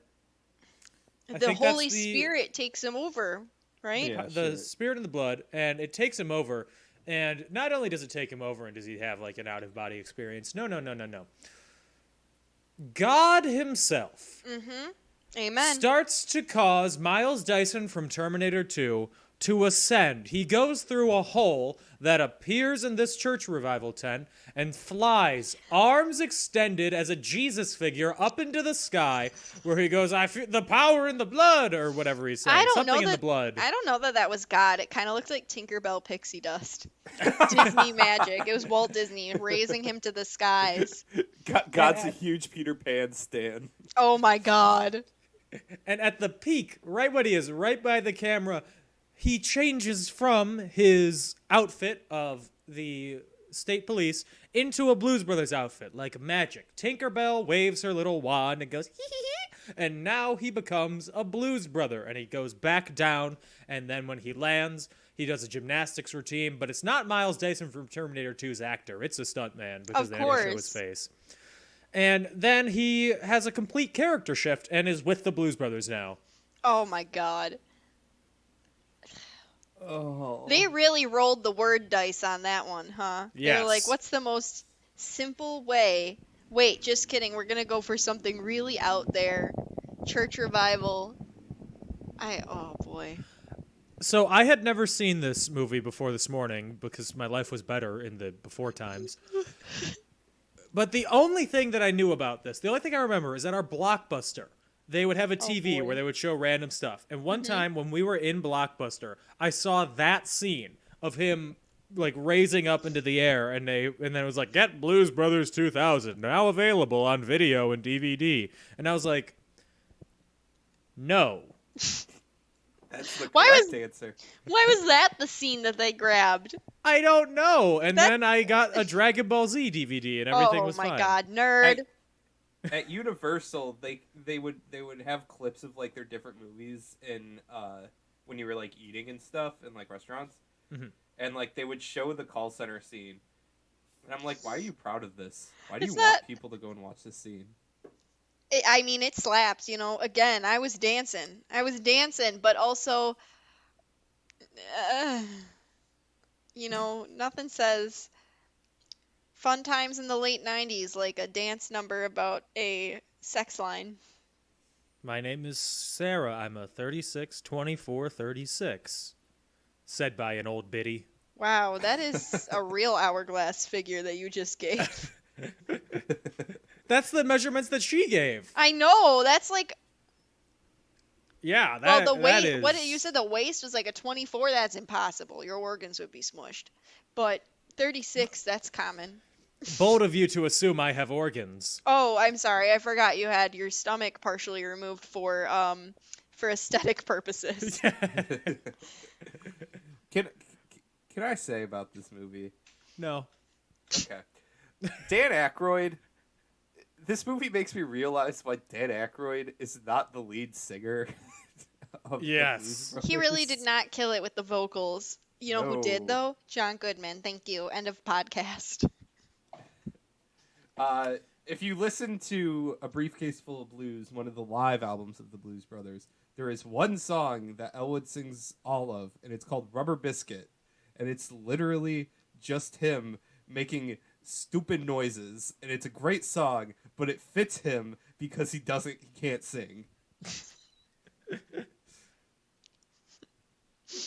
I The think that's Holy Spirit takes him over, right? Yeah. The spirit in the blood, and it takes him over. And not only does it take him over and does he have like an out-of-body experience, no. God himself Amen. starts to cause Miles Dyson from Terminator 2 to ascend. He goes through a hole that appears in this church revival tent and flies, arms extended as a Jesus figure, up into the sky, where he goes, I feel the power in the blood, or whatever he's saying. I don't Something know in that. the blood. I don't know that was God. It kind of looked like Tinkerbell pixie dust. Disney magic. It was Walt Disney raising him to the skies. God's a huge Peter Pan stan. Oh my God. And at the peak, right when he is right by the camera, he changes from his outfit of the state police into a Blues Brothers outfit, like magic. Tinkerbell waves her little wand and goes, hee hee hee, and now he becomes a Blues Brother, and he goes back down, and then when he lands, he does a gymnastics routine, but it's not Miles Dyson from Terminator 2's actor, it's a stuntman, because they had to show his face. And then he has a complete character shift and is with the Blues Brothers now. Oh my God. Oh. They really rolled the word dice on that one, huh? Yes. They're like, what's the most simple way? Wait, just kidding. We're going to go for something really out there. Church revival. Oh boy. So I had never seen this movie before this morning because my life was better in the before times. But the only thing that I knew about this, the only thing I remember is that our Blockbuster, they would have a TV where they would show random stuff. And one time when we were in Blockbuster, I saw that scene of him like raising up into the air, and then it was like, get Blues Brothers 2000 now available on video and DVD. And I was like, no. That's the Why correct was- answer. Why was that the scene that they grabbed? I don't know. And then I got a Dragon Ball Z DVD and everything was Oh my fine. God, nerd. At Universal, they would have clips of like their different movies in when you were like eating and stuff in like restaurants, and like they would show the call center scene, and I'm like, why are you proud of this? Why do you want people to go and watch this scene? I mean, it slaps, Again, I was dancing, but also, nothing says fun times in the late 90s like a dance number about a sex line. My name is Sarah. I'm a 36, 24, 36. Said by an old biddy. Wow, that is a real hourglass figure that you just gave. That's the measurements that she gave. I know, that's like... Yeah, Well, the weight, that is... what you said the waist was like a 24, that's impossible. Your organs would be smushed. But 36, that's common. Bold of you to assume I have organs. Oh, I'm sorry. I forgot you had your stomach partially removed for aesthetic purposes. Can I say about this movie? No. Okay. Dan Aykroyd. This movie makes me realize why Dan Aykroyd is not the lead singer. Of Yes. He really did not kill it with the vocals. You know who did, though? John Goodman. Thank you. End of podcast. If you listen to A Briefcase Full of Blues, one of the live albums of the Blues Brothers, there is one song that Elwood sings all of, and it's called Rubber Biscuit. And it's literally just him making stupid noises. And it's a great song, but it fits him because he can't sing.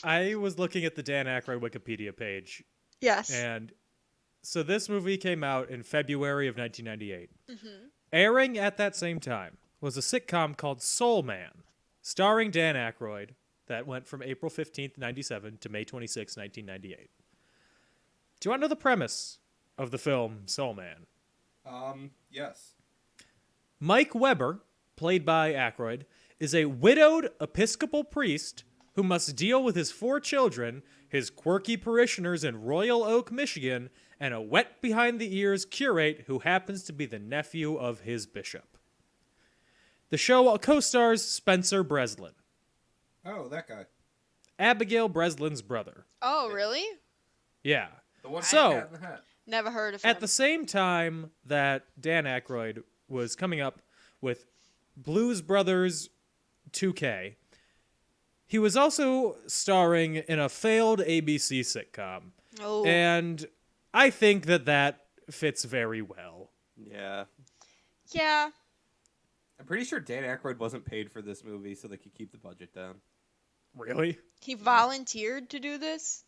I was looking at the Dan Aykroyd Wikipedia page. Yes. And so this movie came out in February of 1998. Airing at that same time was a sitcom called Soul Man, starring Dan Aykroyd, that went from April 15th, 97 to May 26, 1998. Do you want to know the premise of the film Soul Man? Yes. Mike Weber, played by Aykroyd, is a widowed Episcopal priest who must deal with his 4 children, his quirky parishioners in Royal Oak, Michigan, and a wet behind-the-ears curate who happens to be the nephew of his bishop. The show co-stars Spencer Breslin, Oh, that guy. Abigail Breslin's brother. Oh, really? Yeah. The one So- with the cat in the hat. Never heard of him. At the same time that Dan Aykroyd was coming up with Blues Brothers 2K, he was also starring in a failed ABC sitcom. Oh. And I think that fits very well. Yeah. Yeah. I'm pretty sure Dan Aykroyd wasn't paid for this movie so they could keep the budget down. Really? He volunteered to do this?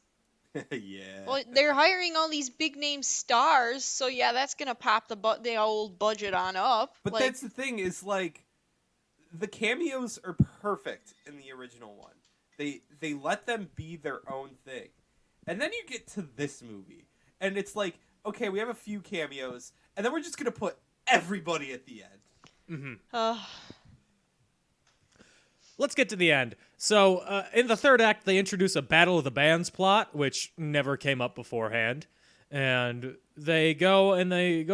Yeah. Well, they're hiring all these big name stars, so yeah, that's gonna pop the old budget on up. But like, that's the thing is like the cameos are perfect in the original one. They let them be their own thing. And then you get to this movie and it's like, okay, we have a few cameos and then we're just going to put everybody at the end. Let's get to the end. So, in the third act, they introduce a Battle of the Bands plot, which never came up beforehand. And they go to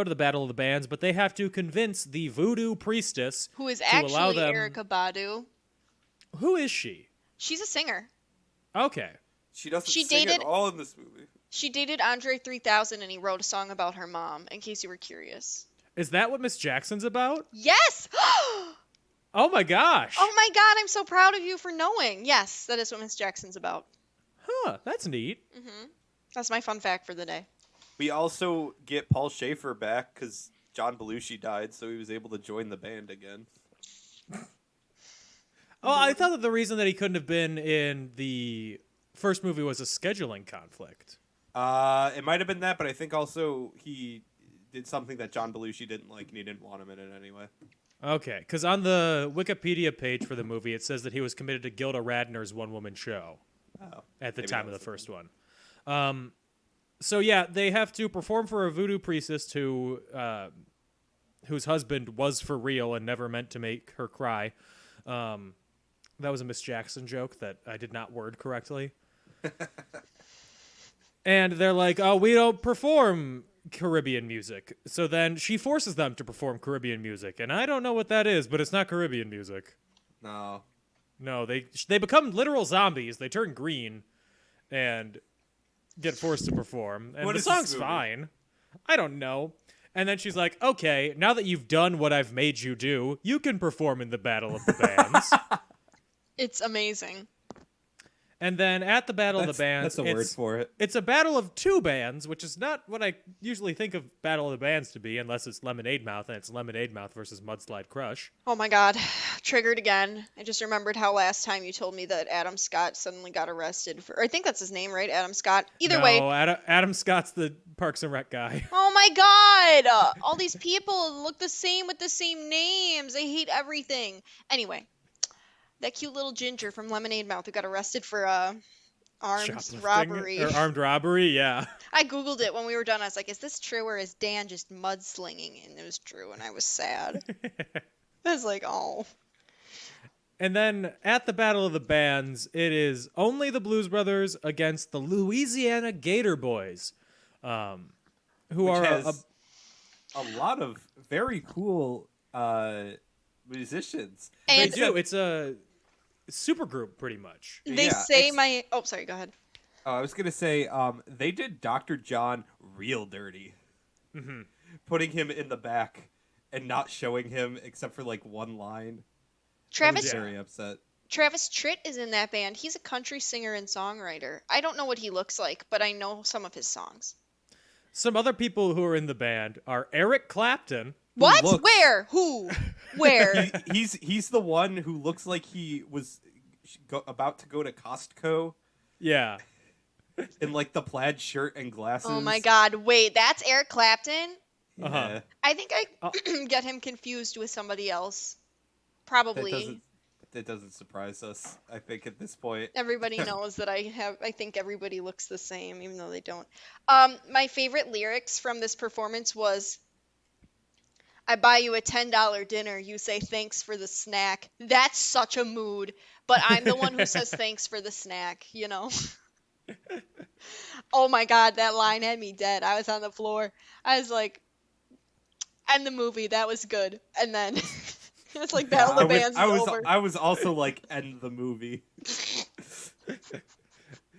the Battle of the Bands, but they have to convince the voodoo priestess who is to allow actually them... Erykah Badu. Who is she? She's a singer. Okay. She doesn't She sing dated- at all in this movie. She dated Andre 3000 and he wrote a song about her mom, in case you were curious. Is that what Miss Jackson's about? Yes! Oh my gosh. Oh my god, I'm so proud of you for knowing. Yes, that is what Miss Jackson's about. Huh, that's neat. That's my fun fact for the day. We also get Paul Schaefer back because John Belushi died, so he was able to join the band again. Oh, I thought that the reason that he couldn't have been in the first movie was a scheduling conflict. It might have been that, but I think also he did something that John Belushi didn't like, and he didn't want him in it anyway. Okay, because on the Wikipedia page for the movie, it says that he was committed to Gilda Radner's one-woman show at the maybe time that of the was first one. So yeah, they have to perform for a voodoo priestess whose husband was for real and never meant to make her cry. That was a Miss Jackson joke that I did not word correctly. And they're like, oh, we don't perform Caribbean music. So then she forces them to perform Caribbean music. And I don't know what that is, but it's not Caribbean music. No. No, they become literal zombies. They turn green and get forced to perform. And What the is this song's movie? fine. I don't know. And then she's like, okay, now that you've done what I've made you do, you can perform in the Battle of the Bands. It's amazing. And then at the Battle of the Bands, That's a word for it. it's a battle of two bands, which is not what I usually think of Battle of the Bands to be, unless it's Lemonade Mouth, and it's Lemonade Mouth versus Mudslide Crush. Oh my god. Triggered again. I just remembered how last time you told me that Adam Scott suddenly got arrested for... I think that's his name, right? Adam Scott? Either way. No, Adam Scott's the Parks and Rec guy. Oh my god! All these people look the same with the same names. I hate everything. Anyway. That cute little ginger from Lemonade Mouth who got arrested for armed Shoplifting? robbery. Or armed robbery, yeah. I googled it when we were done. I was like, is this true or is Dan just mudslinging? And it was true, and I was sad. I was like, oh. And then at the Battle of the Bands, it is only the Blues Brothers against the Louisiana Gator Boys, who Which are has a lot of very cool musicians. they And do. It's a super group, pretty much. they Yeah, say it's- my... Oh, sorry, go ahead. I was gonna say, they did Dr. John real dirty, putting him in the back and not showing him except for like one line. I was Travis very upset. Travis Tritt is in that band. He's a country singer and songwriter. I don't know what he looks like, but I know some of his songs. Some other people who are in the band are Eric Clapton. What? looks- Where? Who? Where? He's the one who looks like he was about to go to Costco Yeah. in like the plaid shirt and glasses. Oh my god, wait, that's Eric Clapton? Yeah. Uh-huh. I think I get him confused with somebody else. Probably. That doesn't surprise us, I think, at this point. Everybody knows that I think everybody looks the same, even though they don't. My favorite lyrics from this performance was, I buy you a $10 dinner, you say thanks for the snack. That's such a mood, but I'm the one who says thanks for the snack, you know? Oh my god, that line had me dead. I was on the floor. I was like, end the movie, that was good. And then it's like Battle of the Bands is over. I was also like, end the movie.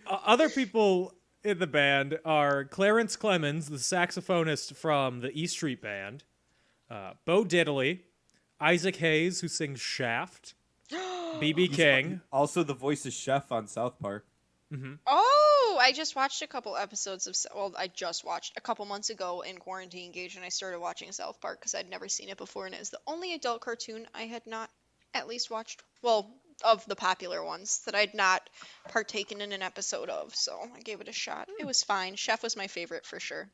Other people in the band are Clarence Clemens, the saxophonist from the E Street Band, Bo Diddley, Isaac Hayes, who sings Shaft, B.B. King. Also the voice of Chef on South Park. Oh, I just watched a couple episodes of, well, I just watched a couple months ago in Quarantine Engage, and I started watching South Park because I'd never seen it before, and it was the only adult cartoon I had not at least watched, well, of the popular ones that I'd not partaken in an episode of, so I gave it a shot. It was fine. Chef was my favorite for sure.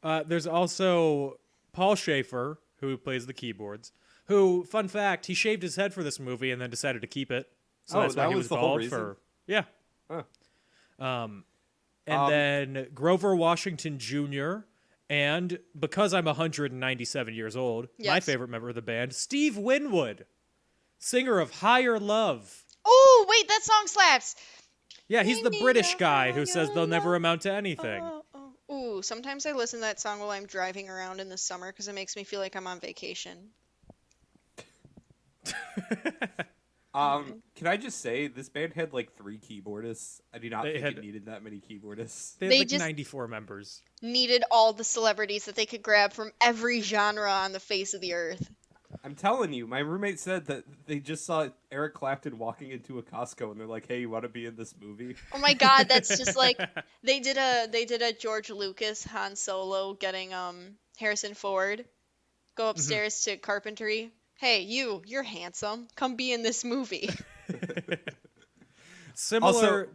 There's also Paul Schaefer, who plays the keyboards, who, fun fact, he shaved his head for this movie and then decided to keep it. So that's why that he was was the whole bald reason? for... Yeah. Huh. And then Grover Washington Jr., and because I'm 197 years old, my Yes. favorite member of the band, Steve Winwood, singer of Higher Love. Oh, wait, that song slaps! Yeah, he's the Maybe British a guy who says they'll never higher amount to anything. Oh, oh. Ooh, sometimes I listen to that song while I'm driving around in the summer because it makes me feel like I'm on vacation. Can I just say this band had like 3 keyboardists? I do not They think had- it needed that many keyboardists. They had They like just- 94 members. Needed all the celebrities that they could grab from every genre on the face of the earth. I'm telling you, my roommate said that they just saw Eric Clapton walking into a Costco and they're like, "Hey, you want to be in this movie?" Oh my god, that's just like they did a George Lucas Han Solo getting Harrison Ford go upstairs to carpentry. Hey, you're handsome. Come be in this movie. Similar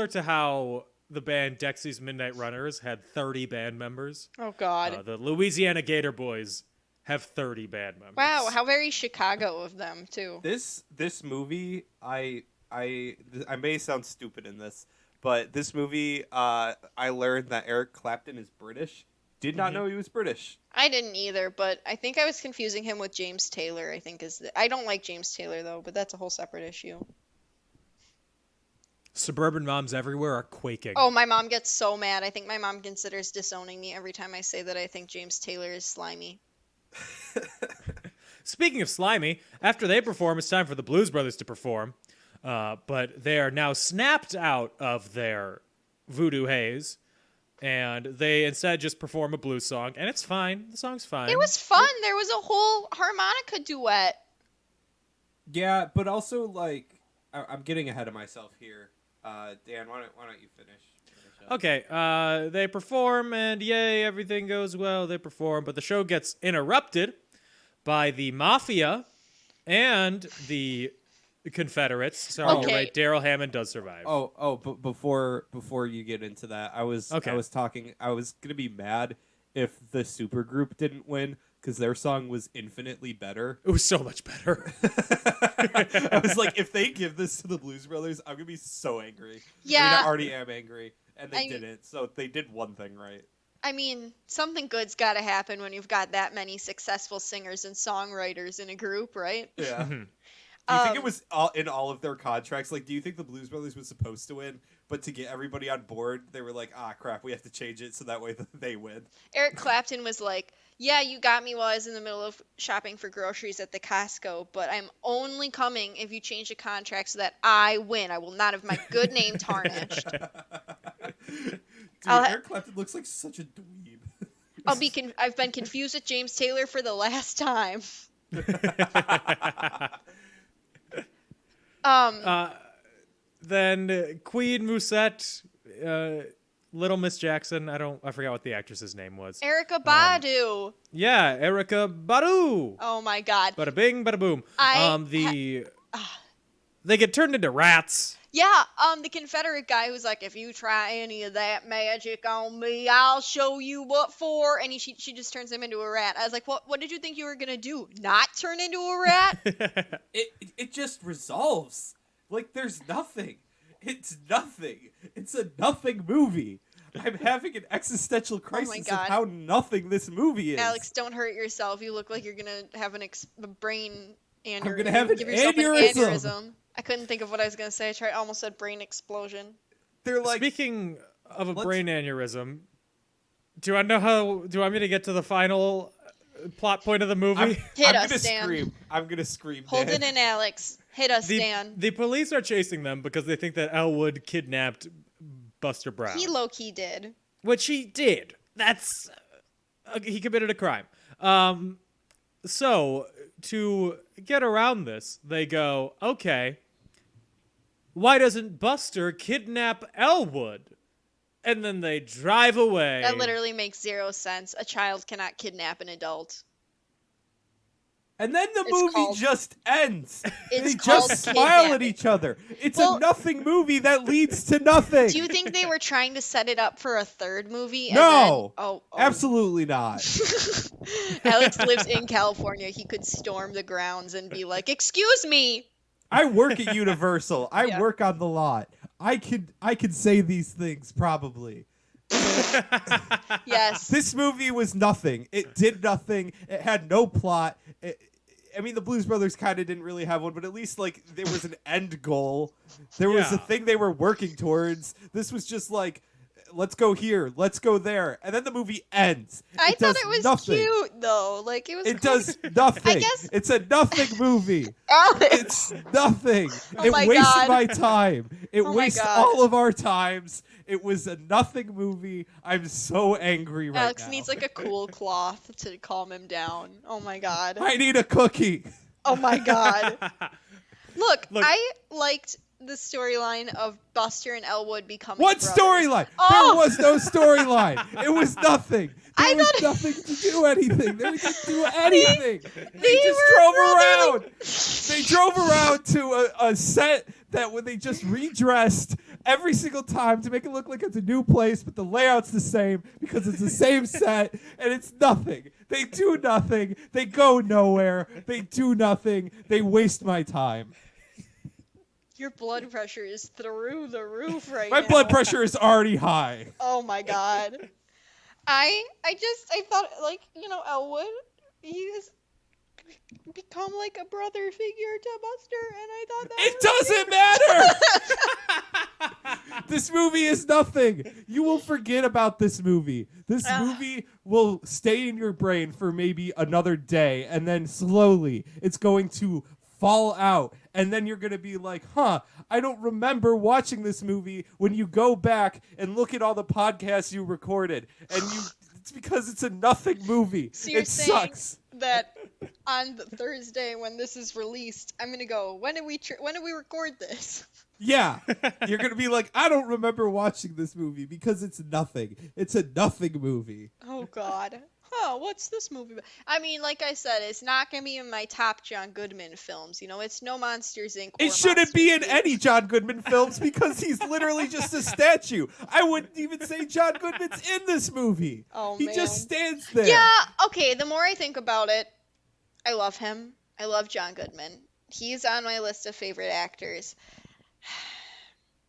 to how the band Dexy's Midnight Runners had 30 band members. Oh god. The Louisiana Gator Boys have 30 band members. Wow, how very Chicago of them too. This movie, I may sound stupid in this, but this movie, I learned that Eric Clapton is British. Did not know he was British. I didn't either, but I think I was confusing him with James Taylor. I don't like James Taylor though, but that's a whole separate issue. Suburban moms everywhere are quaking. Oh, my mom gets so mad. I think my mom considers disowning me every time I say that I think James Taylor is slimy. Speaking of slimy, after they perform, it's time for the Blues Brothers to perform. But they are now snapped out of their voodoo haze, and they instead just perform a blues song, and it's fine. The song's fine. It was fun. There was a whole harmonica duet. Yeah, but also like I'm getting ahead of myself here. Dan, why don't you finish up? Okay, they perform, and yay, everything goes well. They perform, but the show gets interrupted by the Mafia and the Confederates. Sorry, Okay. you're right. Daryl Hammond does survive. But before you get into that, I was gonna be mad if the supergroup didn't win because their song was infinitely better. It was so much better. I was like, if they give this to the Blues Brothers, I'm gonna be so angry. Yeah. I mean, I already am angry, and they I- didn't. So they did one thing right. I mean, something good's got to happen when you've got that many successful singers and songwriters in a group, right? Yeah. Do you think it was in all of their contracts? Like, do you think the Blues Brothers was supposed to win, but to get everybody on board, they were like, "Ah, crap, we have to change it so that way they win." Eric Clapton was like, yeah, you got me while I was in the middle of shopping for groceries at the Costco, but I'm only coming if you change the contract so that I win. I will not have my good name tarnished. Dude, Eric Clapton looks like such a dweeb. I've been confused with James Taylor for the last time. Then Queen Musette, Little Miss Jackson. I forgot what the actress's name was. Erica Badu. Yeah, Erica Badu. Oh my god. Bada bing, bada boom. I They get turned into rats. Yeah, the Confederate guy who's like, if you try any of that magic on me, I'll show you what for. And she just turns him into a rat. I was like, what did you think you were gonna do? Not turn into a rat? It just resolves. Like, there's nothing. It's nothing. It's a nothing movie. I'm having an existential crisis of God. how nothing this movie is. Alex, don't hurt yourself. You look like you're gonna have a brain aneurysm. I'm gonna have an Give yourself aneurysm. an aneurysm. I couldn't think of what I was gonna say. I almost said brain explosion. They're like, Speaking of a brain aneurysm, do you want me to get to the final plot point of the movie? Hit I'm us, gonna Dan. scream. I'm gonna scream. Hold Dan. it in, Alex. Hit us, Dan. The police are chasing them because they think that Elwood kidnapped Buster Brown. He low-key did. Which he did. That's he committed a crime. So to get around this, they go, okay, why doesn't Buster kidnap Elwood? And then they drive away. That literally makes zero sense. A child cannot kidnap an adult. And then the It's movie called- just ends. It's They called just smile at kidnapping. each other. It's Well- a nothing movie that leads to nothing. Do you think they were trying to set it up for a third movie? And No. Then, oh. Absolutely not. Alex lives in California. He could storm the grounds and be like, "Excuse me." I work at Universal. I Yeah. work on the lot. I could say these things probably. Yes. This movie was nothing. It did nothing. It had no plot. I mean, the Blues Brothers kind of didn't really have one, but at least like there was an end goal. There was a Yeah. thing they were working towards. This was just like, let's go here, let's go there, and then the movie ends. I thought does it was nothing. cute though. Like it was. It does nothing. guess- It's a nothing movie. Alex. It's nothing. Oh It my wastes God. my time. It Oh my wastes God. all of our times. It was a nothing movie. I'm so angry right Alex now. needs like a cool cloth to calm him down. Oh my god. I need a cookie. Oh my god. Look, Look. I liked the storyline of Buster and Elwood becoming What brothers. storyline? Oh! There was no storyline. It was nothing. I There was thought- nothing to do anything. They didn't do anything. They they just were drove brotherly. around. They drove around to a set that when they just redressed every single time to make it look like it's a new place, but the layout's the same because it's the same set and it's nothing. They do nothing. They go nowhere. They do nothing. They waste my time. Your blood pressure is through the roof right My now. blood pressure is already high. Oh my god. I thought like, Elwood, he has become like a brother figure to Buster, and I thought that It doesn't matter. This movie is nothing. You will forget about this movie. This movie will stay in your brain for maybe another day, and then slowly it's going to fall out. And then you're going to be like, I don't remember watching this movie when you go back and look at all the podcasts you recorded. And it's because it's a nothing movie. So you're It saying sucks. that on the Thursday when this is released, I'm gonna go. When did we record this? Yeah. You're going to be like, I don't remember watching this movie because it's nothing. It's a nothing movie. Oh God. What's this movie about? I mean, like I said, it's not gonna be in my top John Goodman films. It's no Monsters Inc. It or shouldn't be in Monsters, Inc. any John Goodman films because he's literally just a statue. I wouldn't even say John Goodman's in this movie. Oh, he man. just stands there. Yeah. Okay. The more I think about it, I love him. I love John Goodman. He's on my list of favorite actors.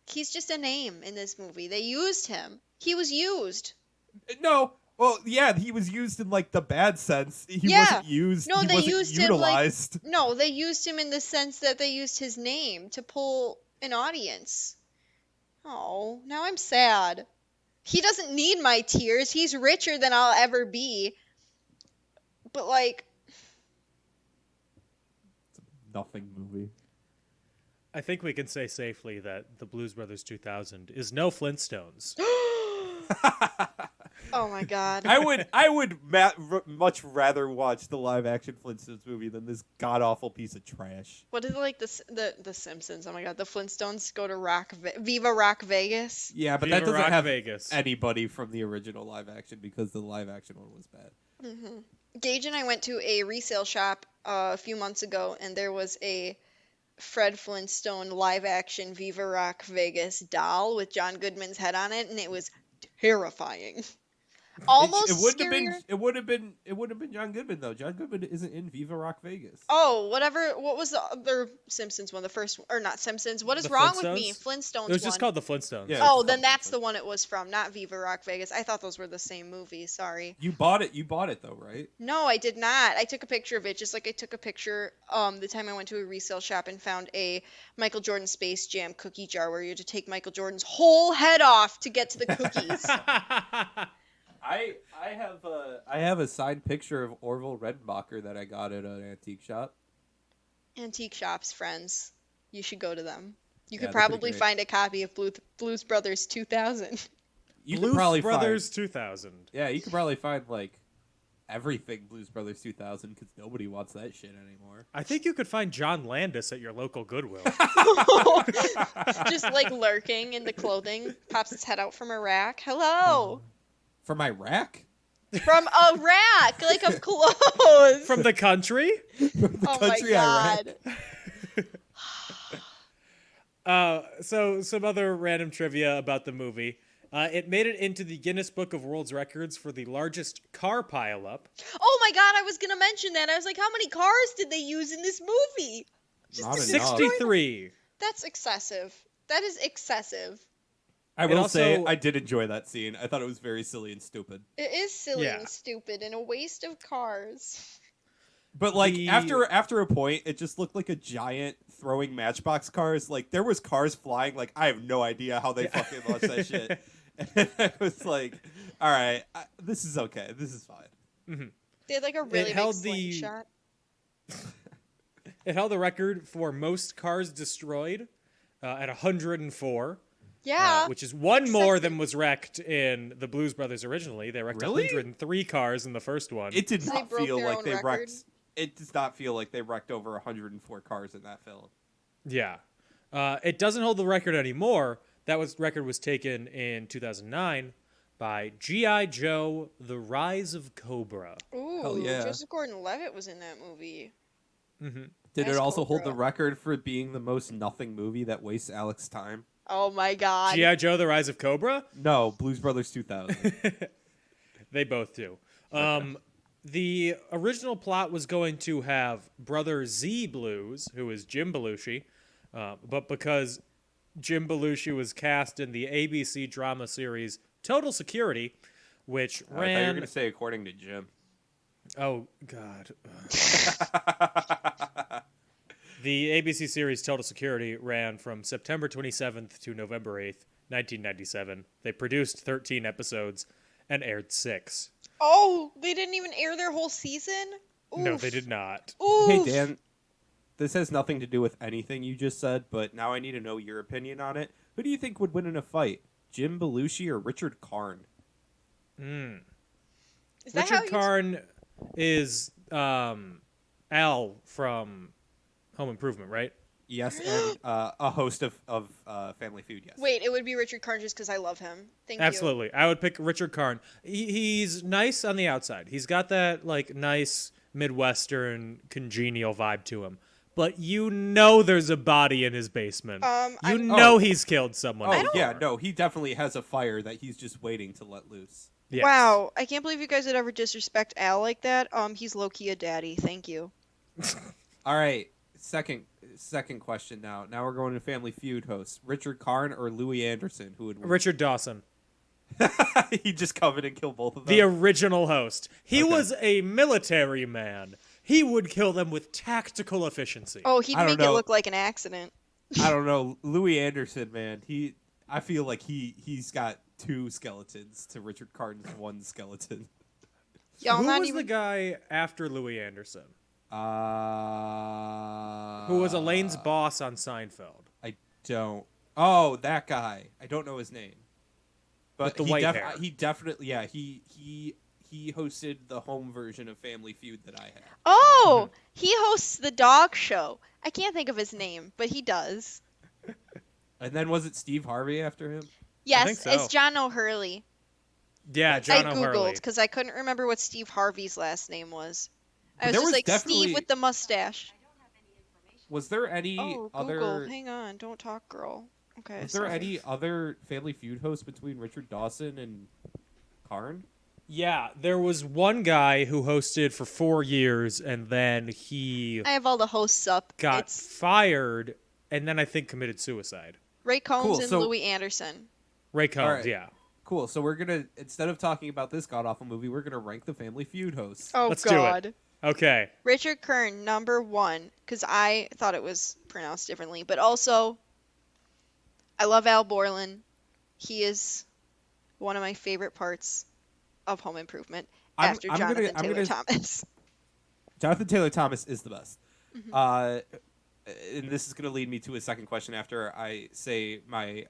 He's just a name in this movie. They used him. He was used. No. Well, yeah, he was used in like the bad sense. He Yeah. wasn't used. No, he they wasn't used utilized. him like no, they used him in the sense that they used his name to pull an audience. Oh, now I'm sad. He doesn't need my tears. He's richer than I'll ever be. But like, Nothing movie. I think we can say safely that the Blues Brothers 2000 is no Flintstones. oh my god. I would much rather watch the live action Flintstones movie than this god awful piece of trash. What is it like the Simpsons? Oh my god, the Flintstones go to Viva Rock Vegas. Yeah, but Viva that doesn't Rock have Vegas. anybody from the original live action because the live action one was bad. Gage and I went to a resale shop a few months ago, and there was a Fred Flintstone live action Viva Rock Vegas doll with John Goodman's head on it, and it was terrifying. Almost It wouldn't scarier. have been. It wouldn't have been John Goodman though. John Goodman isn't in Viva Rock Vegas. Oh, whatever. What was the other Simpsons one? The first, or not Simpsons? What is The wrong with me? Flintstones? Flintstones. It was just one. called the Flintstones. Yeah. Oh, it's then called that's Flintstones. the one it was from, not Viva Rock Vegas. I thought those were the same movie. Sorry. You bought it. You bought it though, right? No, I did not. I took a picture of it, just like I took a picture the time I went to a resale shop and found a Michael Jordan Space Jam cookie jar where you had to take Michael Jordan's whole head off to get to the cookies. I have a signed picture of Orville Redenbacher that I got at an antique shop. Antique shops, friends. You should go to them. You Yeah, could they're pretty probably great. find a copy of Blues Brothers 2000. You Blues could probably Brothers find. 2000. Yeah, you could probably find like everything Blues Brothers 2000 because nobody wants that shit anymore. I think you could find John Landis at your local Goodwill. Just like lurking in the clothing, pops its head out from a rack. Hello. From Iraq? From a rack, like of clothes. From the country? Oh my country Iraq. god. So some other random trivia about the movie. It made it into the Guinness Book of World Records for the largest car pileup. Oh my god, I was gonna mention that. I was like, how many cars did they use in this movie? Not enough. 63. That's excessive. That is excessive. I will also- say I did enjoy that scene. I thought it was very silly and stupid. It is silly Yeah. and stupid and a waste of cars. But like The- after a point, it just looked like a giant throwing Matchbox cars. Like there was cars flying. Like I have no idea how they fucking launched that shit. And I was like, all right, this is okay. This is fine. They had like a really big held slingshot. It held the record for most cars destroyed at 104. Yeah. Which is one more than was wrecked in the Blues Brothers originally. They wrecked Really? 103 cars in the first one. It did So they not broke feel their like own they record? wrecked. It does not feel like they wrecked over 104 cars in that film. Yeah. It doesn't hold the record anymore. Record was taken in 2009 by G.I. Joe, The Rise of Cobra. Ooh, Hell yeah. Joseph Gordon-Levitt was in that movie. Did Nice it also hold Cobra. the record for being the most nothing movie that wastes Alex's time? Oh my god. G.I. Joe, The Rise of Cobra? No, Blues Brothers 2000. They both do. The original plot was going to have Brother Z Blues, who is Jim Belushi, but because Jim Belushi was cast in the ABC drama series Total Security, which I thought you were ran... going to say according to Jim. Oh, God. The ABC series Total Security ran from September 27th to November 8th, 1997. They produced 13 episodes and aired 6. Oh, they didn't even air their whole season? No, Oof. they did not. Oof. Hey, Dan, this has nothing to do with anything you just said, but now I need to know your opinion on it. Who do you think would win in a fight, Jim Belushi or Richard Karn? Is that how Richard you... Karn is Al from Home Improvement, right? Yes, and a host of Family Feud, yes. Wait, it would be Richard Karn just because I love him. Thank you. Absolutely. I would pick Richard Karn. He's nice on the outside. He's got that like nice Midwestern congenial vibe to him. But you know there's a body in his basement. You know he's killed someone. Oh, yeah, no, he definitely has a fire that he's just waiting to let loose. Yes. Wow, I can't believe you guys would ever disrespect Al like that. He's low-key a daddy. Thank you. All right, second question now. Now we're going to Family Feud hosts. Richard Karn or Louis Anderson, who would win? Richard Dawson, He'd just come in and kill both of them. the original host. He Okay. was a military man. He would kill them with tactical efficiency. Oh, he'd I don't make it know. look like an accident. I don't know. Louis Anderson, man, I feel like he's got two skeletons to Richard Karn's one skeleton. Y'all Who not was even... the guy after Louis Anderson? Who Who was Elaine's boss on Seinfeld? I don't. Oh, that guy. I don't know his name. But With the he white hair. He definitely, yeah. He hosted the home version of Family Feud that I had. Oh, he hosts the dog show. I can't think of his name, but he does. And then was it Steve Harvey after him? Yes, think so. it's John O'Hurley. Yeah, John I O'Hurley. googled because I couldn't remember what Steve Harvey's last name was. I was There just was like definitely- Steve with the mustache. Was there any Oh, other? Google. Hang on, don't talk, girl. Okay. Was there sorry. any other Family Feud hosts between Richard Dawson and Karn? Yeah, there was one guy who hosted for 4 years, and then he I have all the hosts up. got It's fired, and then I think committed suicide. Ray Combs Cool, and so- Louis Anderson. Ray Combs, Alright. yeah. Cool. So we're gonna, instead of talking about this god awful movie, we're gonna rank the Family Feud hosts. Oh Let's do it. God. Okay. Richard Kern, number 1, because I thought it was pronounced differently. But also, I love Al Borland. He is one of my favorite parts of Home Improvement I'm after gonna- Jonathan I'm Taylor gonna- Thomas. Jonathan Taylor Thomas is the best. Mm-hmm. And this is going to lead me to a second question after I say my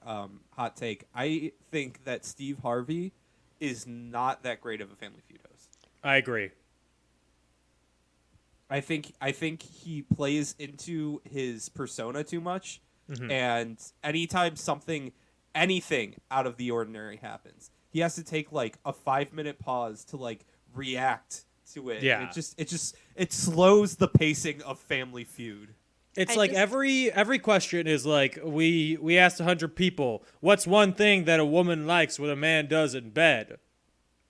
hot take. I think that Steve Harvey is not that great of a Family Feud host. I agree. I think he plays into his persona too much, and anytime anything out of the ordinary happens, he has to take like a 5-minute pause to like react to it. Yeah. And it slows the pacing of Family Feud. It's I like just- every question is like we asked 100 people, what's one thing that a woman likes what a man does in bed?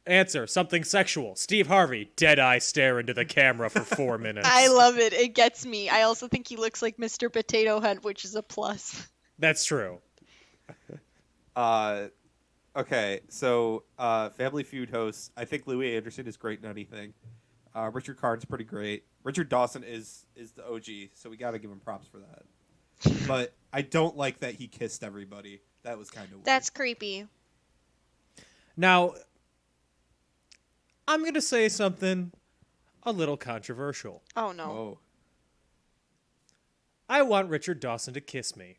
Answer, something sexual. Steve Harvey, dead eye stare into the camera for 4 minutes. I love it. It gets me. I also think he looks like Mr. Potato Head, which is a plus. That's true. Okay, so Family Feud hosts. I think Louis Anderson is great in anything. Richard Karn's pretty great. Richard Dawson is the OG, so we got to give him props for that. But I don't like that he kissed everybody. That was kind of weird. That's creepy. Now, I'm going to say something a little controversial. Oh no. Oh. I want Richard Dawson to kiss me.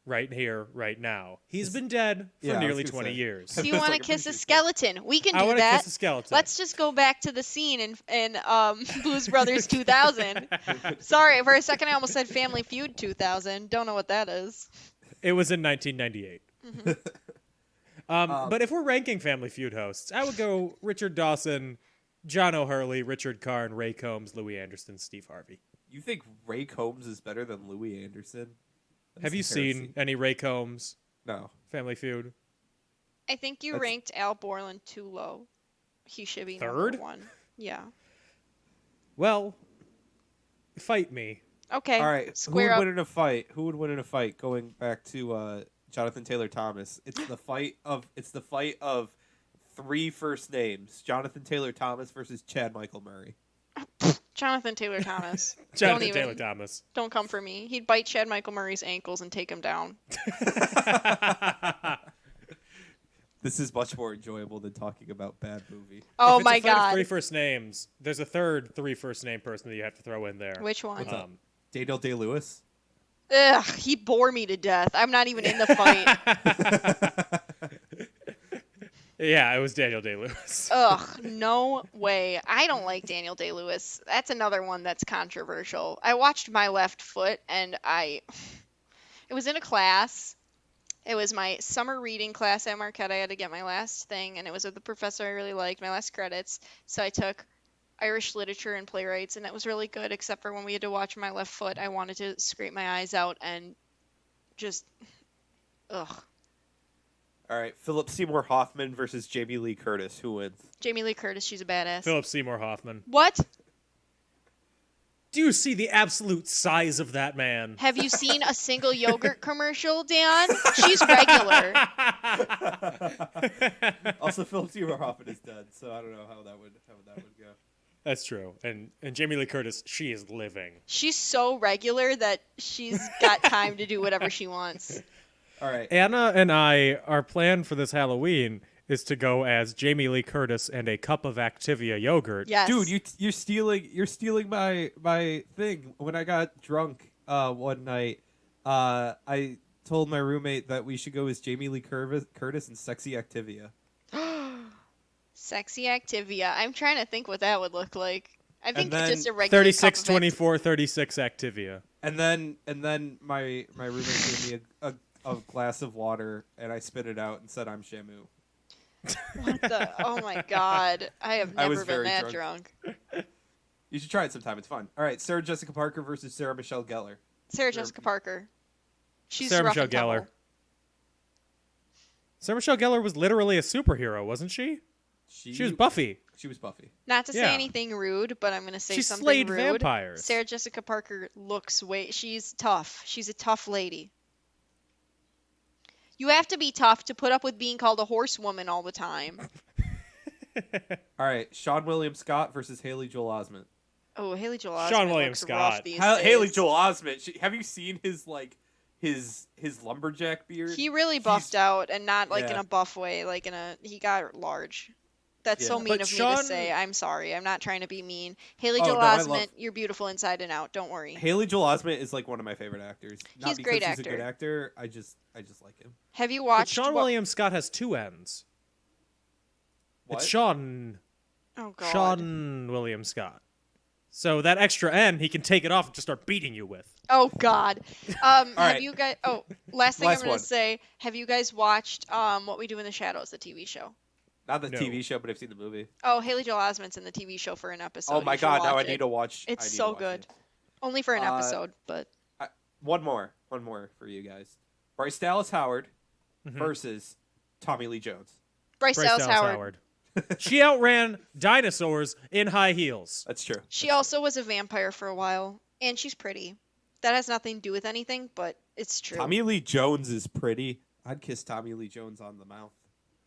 Right here, right now. He's been dead for Yeah, I was nearly gonna 20 say. years. Do you That's want like to a kiss a pretty- skeleton? We can I do want to that. kiss a skeleton. Let's just go back to the scene in Blues Brothers 2000. Sorry, for a second I almost said Family Feud 2000. Don't know what that is. It was in 1998. But if we're ranking Family Feud hosts, I would go Richard Dawson, John O'Hurley, Richard Karn, Ray Combs, Louis Anderson, Steve Harvey. You think Ray Combs is better than Louis Anderson? Have you seen any Ray Combs No. Family Feud? I think you ranked Al Borland too low. He should be Third? number 1. Yeah. Well, fight me. Okay. All right. Square Who up. would win in a fight? Who would win in a fight? Going back to Jonathan Taylor Thomas. It's the fight of 3 first names. Jonathan Taylor Thomas versus Chad Michael Murray. Jonathan Taylor Thomas. Jonathan Don't Taylor even. Thomas. Don't come for me. He'd bite Chad Michael Murray's ankles and take him down. This is much more enjoyable than talking about bad movie. Oh If it's my a fight of god. 3 first names. There's a third 3 first name person that you have to throw in there. Which one? What's up? Daniel Day-Lewis. Ugh, he bore me to death. I'm not even in the fight. Yeah, it was Daniel Day-Lewis. Ugh, no way. I don't like Daniel Day-Lewis. That's another one that's controversial. I watched My Left Foot and it was in a class. It was my summer reading class at Marquette. I had to get my last thing, and it was with a professor I really liked, my last credits. So I took Irish literature and playwrights, and it was really good, except for when we had to watch My Left Foot. I wanted to scrape my eyes out and just, ugh. All right. Philip Seymour Hoffman versus Jamie Lee Curtis. Who wins? Jamie Lee Curtis, she's a badass. Philip Seymour Hoffman. What? Do you see the absolute size of that man? Have you seen a single yogurt commercial, Dan? She's regular. Also, Philip Seymour Hoffman is dead, so I don't know how that would go. That's true. And Jamie Lee Curtis, she is living. She's so regular that she's got time to do whatever she wants. All right. Anna and I, our plan for this Halloween is to go as Jamie Lee Curtis and a cup of Activia yogurt. Yes. Dude, you're stealing my thing. When I got drunk one night, I told my roommate that we should go as Jamie Lee Curtis and Sexy Activia. Sexy Activia. I'm trying to think what that would look like. I think then just a regular 36, cup of 24, 36 Activia. And then my roommate gave me a glass of water, and I spit it out and said, "I'm Shamu." What the? Oh my god. I have I was never been very that drunk. drunk. You should try it sometime. It's fun. All right, Sarah Jessica Parker versus Sarah Michelle Gellar. Sarah Jessica Parker. She's Sarah rough Michelle and tumble. Gellar. Sarah Michelle Gellar was literally a superhero, wasn't she? She was Buffy. She was Buffy. Not to say Yeah. anything rude, but I'm going to say She something slayed rude. vampires. Sarah Jessica Parker looks she's tough. She's a tough lady. You have to be tough to put up with being called a horsewoman all the time. All right, Sean William Scott versus Haley Joel Osment. Oh, Haley Joel Osment Sean William looks Scott. rough these Haley days. Joel Osment. Have you seen his lumberjack beard? He really buffed out, and not like in yeah. a buff way, like he got large. That's so Yeah. mean But of me Sean- to say. I'm sorry. I'm not trying to be mean. Haley Oh, Joel no, I Osment, love- you're beautiful inside and out. Don't worry. Haley Joel Osment is like one of my favorite actors. Not He's a because great he's a actor. good actor. I just like him. Have you But watched? Sean William Scott has 2 N's. What? It's Sean. Oh God. Sean William Scott. So that extra N, he can take it off and just start beating you with. Oh God. Have right. you guys? Oh, last thing Last I'm gonna one. say. Have you guys watched What We Do in the Shadows, the TV show? Not the No. TV show, but I've seen the movie. Oh, Haley Joel Osment's in the TV show for an episode. Oh my You should god, now I watch need it. to watch. It's I need so to watch good. it. Only for an episode, but One more for you guys. Bryce Dallas Howard Mm-hmm. versus Tommy Lee Jones. Bryce Dallas Howard. She outran dinosaurs in high heels. That's true. She also was a vampire for a while, and she's pretty. That has nothing to do with anything, but it's true. Tommy Lee Jones is pretty. I'd kiss Tommy Lee Jones on the mouth.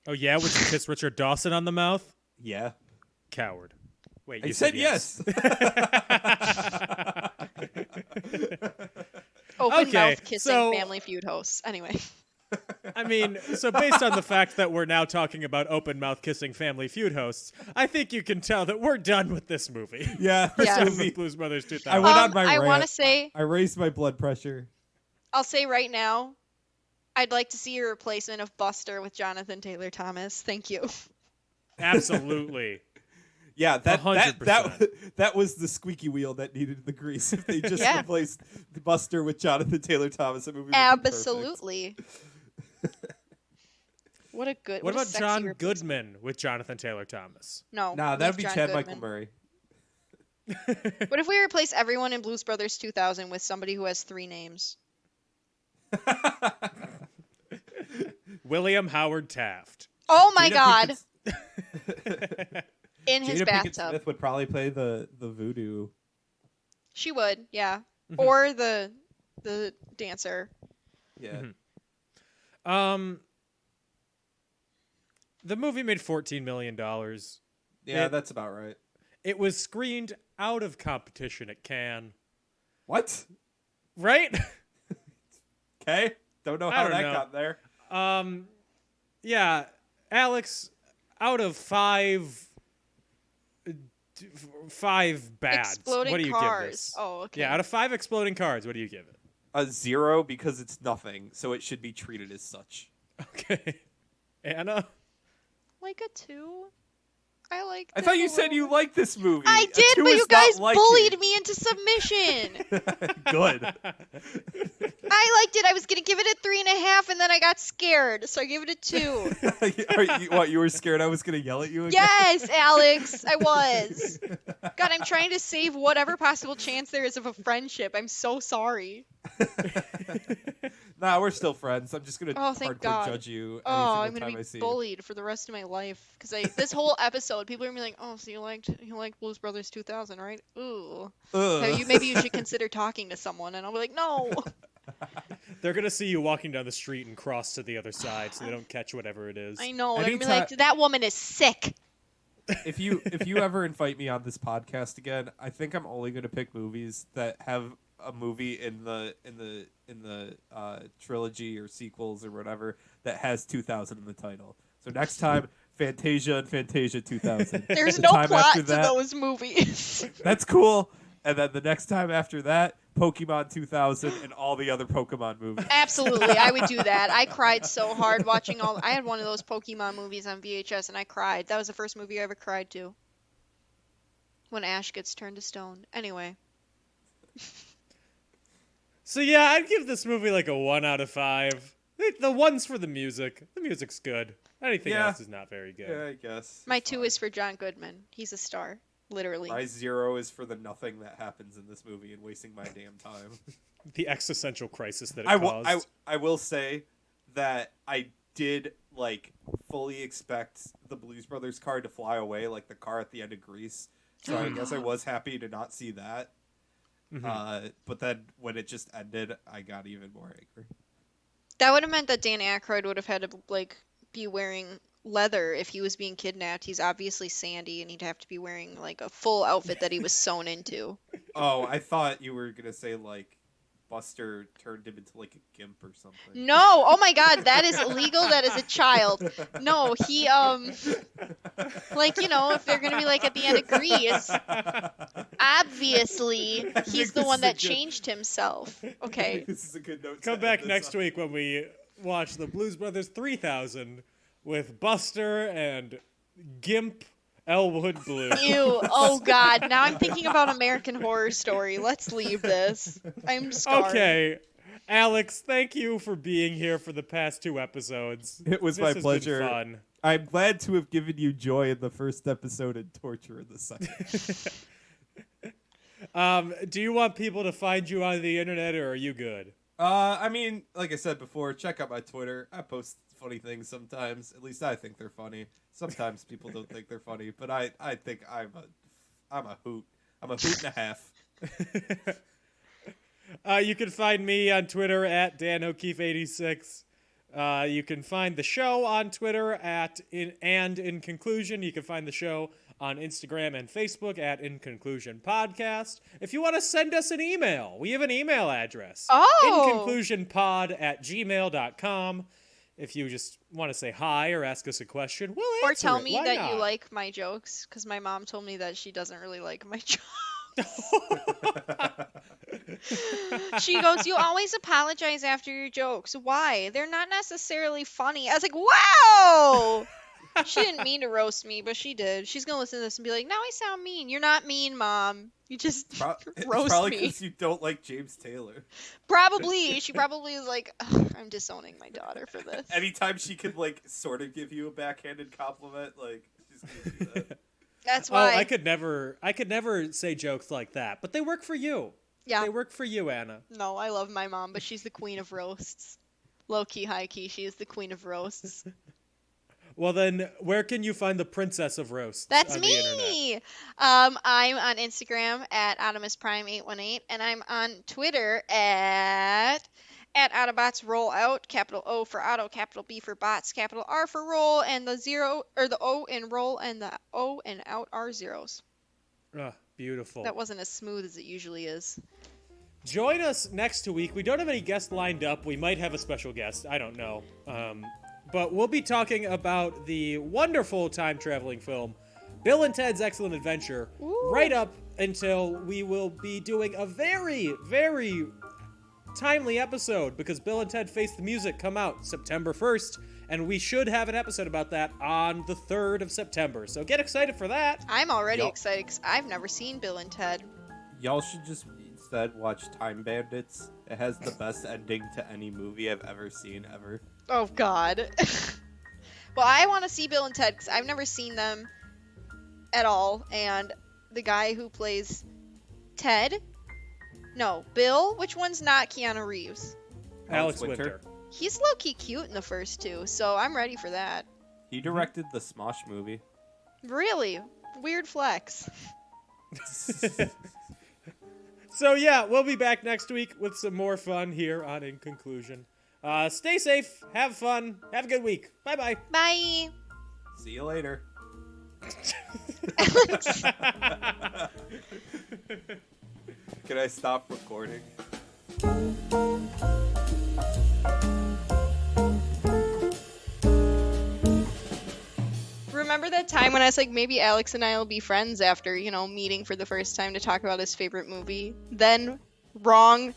Oh yeah, would you kiss Richard Dawson on the mouth? Yeah. Coward. Wait, I you said yes. Open Okay, mouth kissing so- Family Feud hosts. Anyway. I mean, so based on the fact that we're now talking about open mouth kissing Family Feud hosts, I think you can tell that we're done with this movie. Yeah. Yeah. This movie, Blues Brothers 2000. I went on my I rant. want to say, I raised my blood pressure. I'll say right now, I'd like to see a replacement of Buster with Jonathan Taylor Thomas. Thank you. Absolutely. Yeah, that 100%. that was the squeaky wheel that needed the grease. If they just Yeah. replaced Buster with Jonathan Taylor Thomas, the movie would be perfect. Absolutely. What a good. What a about sexy John replacement. Goodman with Jonathan Taylor Thomas? No. Nah, that would be leave John Chad Goodman. Michael Murray. What if we replace everyone in Blues Brothers 2000 with somebody who has 3 names? William Howard Taft. Oh my Jada God! Pinkett- In his Jada Pinkett bathtub. Smith would probably play the voodoo. She would, yeah. Mm-hmm. Or the dancer. Yeah. The movie made $14 million. Yeah, that's about right. It was screened out of competition at Cannes. What? Right? Okay. Don't know I how don't that know. got there. Yeah, Alex, out of 5 bads, Exploding what do you cars. give this? Oh, okay. Yeah, out of 5 exploding cards, what do you give it? A 0 because it's nothing, so it should be treated as such. Okay. Anna? Like a 2? I like. I thought you said you liked this movie. I A did, 2 but is you not guys liking. bullied me into submission. Good. I liked it. I was gonna give it a 3.5, and then I got scared, so I gave it a 2. You were scared I was going to yell at you again? Yes, Alex, I was. God, I'm trying to save whatever possible chance there is of a friendship. I'm so sorry. Nah, we're still friends. I'm just going to Oh, thank hardcore God. judge you every Oh, single I'm gonna time I be see bullied for the rest of my life because this whole episode, people are gonna be like, "Oh, so you liked Blues Brothers 2000, right? Ooh, you. Ugh. maybe you should consider talking to someone." And I'll be like, "No." They're going to see you walking down the street and cross to the other side so they don't catch whatever it is. I know. They're gonna be Anytime- like, "That woman is sick." If you ever invite me on this podcast again, I think I'm only going to pick movies that have a movie in the trilogy or sequels or whatever that has 2000 in the title. So next time, Fantasia and Fantasia 2000. There's The no time plot after to that- those movies. That's cool. And then the next time after that, Pokemon 2000 and all the other Pokemon movies. Absolutely, I would do that. I cried so hard watching all. I had one of those Pokemon movies on VHS, and I cried. That was the first movie I ever cried to. When Ash gets turned to stone. Anyway. So yeah, I'd give this movie like a 1 out of 5. The 1's for the music. The music's good. Anything Yeah. else is not very good. Yeah, I guess. My It's 2 fine. is for John Goodman. He's a star. Literally. My 0 is for the nothing that happens in this movie and wasting my damn time. The existential crisis that it I will, caused. I will say that I did like fully expect the Blues Brothers car to fly away, like the car at the end of Grease. So I guess I was happy to not see that. But then when it just ended, I got even more angry. That would have meant that Dan Aykroyd would have had to like be wearing leather if he was being kidnapped. He's obviously Sandy, and he'd have to be wearing like a full outfit that he was sewn into. Oh, I thought you were gonna say like Buster turned him into like a gimp or something. No! Oh my God, that is illegal. That is a child. No, he like if they're gonna be like at the end of Grease, obviously he's the this one is that a good- changed himself. Okay. This is a good note. Come back next week when we watch the Blues Brothers 3000 with Buster and Gimp Elwood Blue. Ew. Oh God. Now I'm thinking about American Horror Story. Let's leave this. I'm scarred. Okay. Alex, thank you for being here for the past 2 episodes. It was This my has been pleasure. fun. I'm glad to have given you joy in the first episode and torture in the second. Do you want people to find you on the internet, or are you good? I mean, like I said before, check out my Twitter. I post funny things sometimes. At least I think they're funny. Sometimes people don't think they're funny, but I think I'm a hoot. I'm a hoot and a half. You can find me on Twitter at DanO'Keefe86. You can find the show on Twitter in conclusion. You can find the show on Instagram and Facebook at In Conclusion Podcast. If you want to send us an email, we have an email address. Oh! inconclusionpod@gmail.com. If you just want to say hi or ask us a question, we'll answer Or tell it. me Why that not? you like my jokes, because my mom told me that she doesn't really like my jokes. She goes, "You always apologize after your jokes. Why? They're not necessarily funny." I was like, wow! She didn't mean to roast me, but she did. She's going to listen to this and be like, now I sound mean. You're not mean, Mom. You just It's roast probably me. because you don't like James Taylor. Probably. She probably is like, "Ugh, I'm disowning my daughter for this." Anytime she could, like, sort of give you a backhanded compliment, like, she's gonna do that. That's why. Oh, I could never say jokes like that, but they work for you. Yeah. They work for you, Anna. No, I love my mom, but she's the queen of roasts. Low key, high key, she is the queen of roasts. Well, then, where can you find the princess of roasts? That's on the internet? me. I'm on Instagram at OptimusPrime818, and I'm on Twitter at Autobots Roll Out, capital O for Auto, capital B for Bots, capital R for Roll, and the O in Roll and the O and Out are zeros. Beautiful. That wasn't as smooth as it usually is. Join us next week. We don't have any guests lined up. We might have a special guest. I don't know. But we'll be talking about the wonderful time-traveling film, Bill and Ted's Excellent Adventure, right up until we will be doing a very, very timely episode, because Bill and Ted Face the Music come out September 1st, and we should have an episode about that on the 3rd of September. So get excited for that. I'm already Yup. excited because I've never seen Bill and Ted. Y'all should just instead watch Time Bandits. It has the best ending to any movie I've ever seen, ever. Oh, God. Well, I want to see Bill and Ted because I've never seen them at all. And the guy who plays Ted? No, Bill? Which one's not Keanu Reeves? Alex Winter. He's low-key cute in the first two, so I'm ready for that. He directed the Smosh movie. Really? Weird flex. So yeah, we'll be back next week with some more fun here on In Conclusion. Stay safe, have fun, have a good week. Bye-bye. Bye. See you later. Can I stop recording? Remember that time when I was like, maybe Alex and I will be friends after, meeting for the first time to talk about his favorite movie? Then, wrong.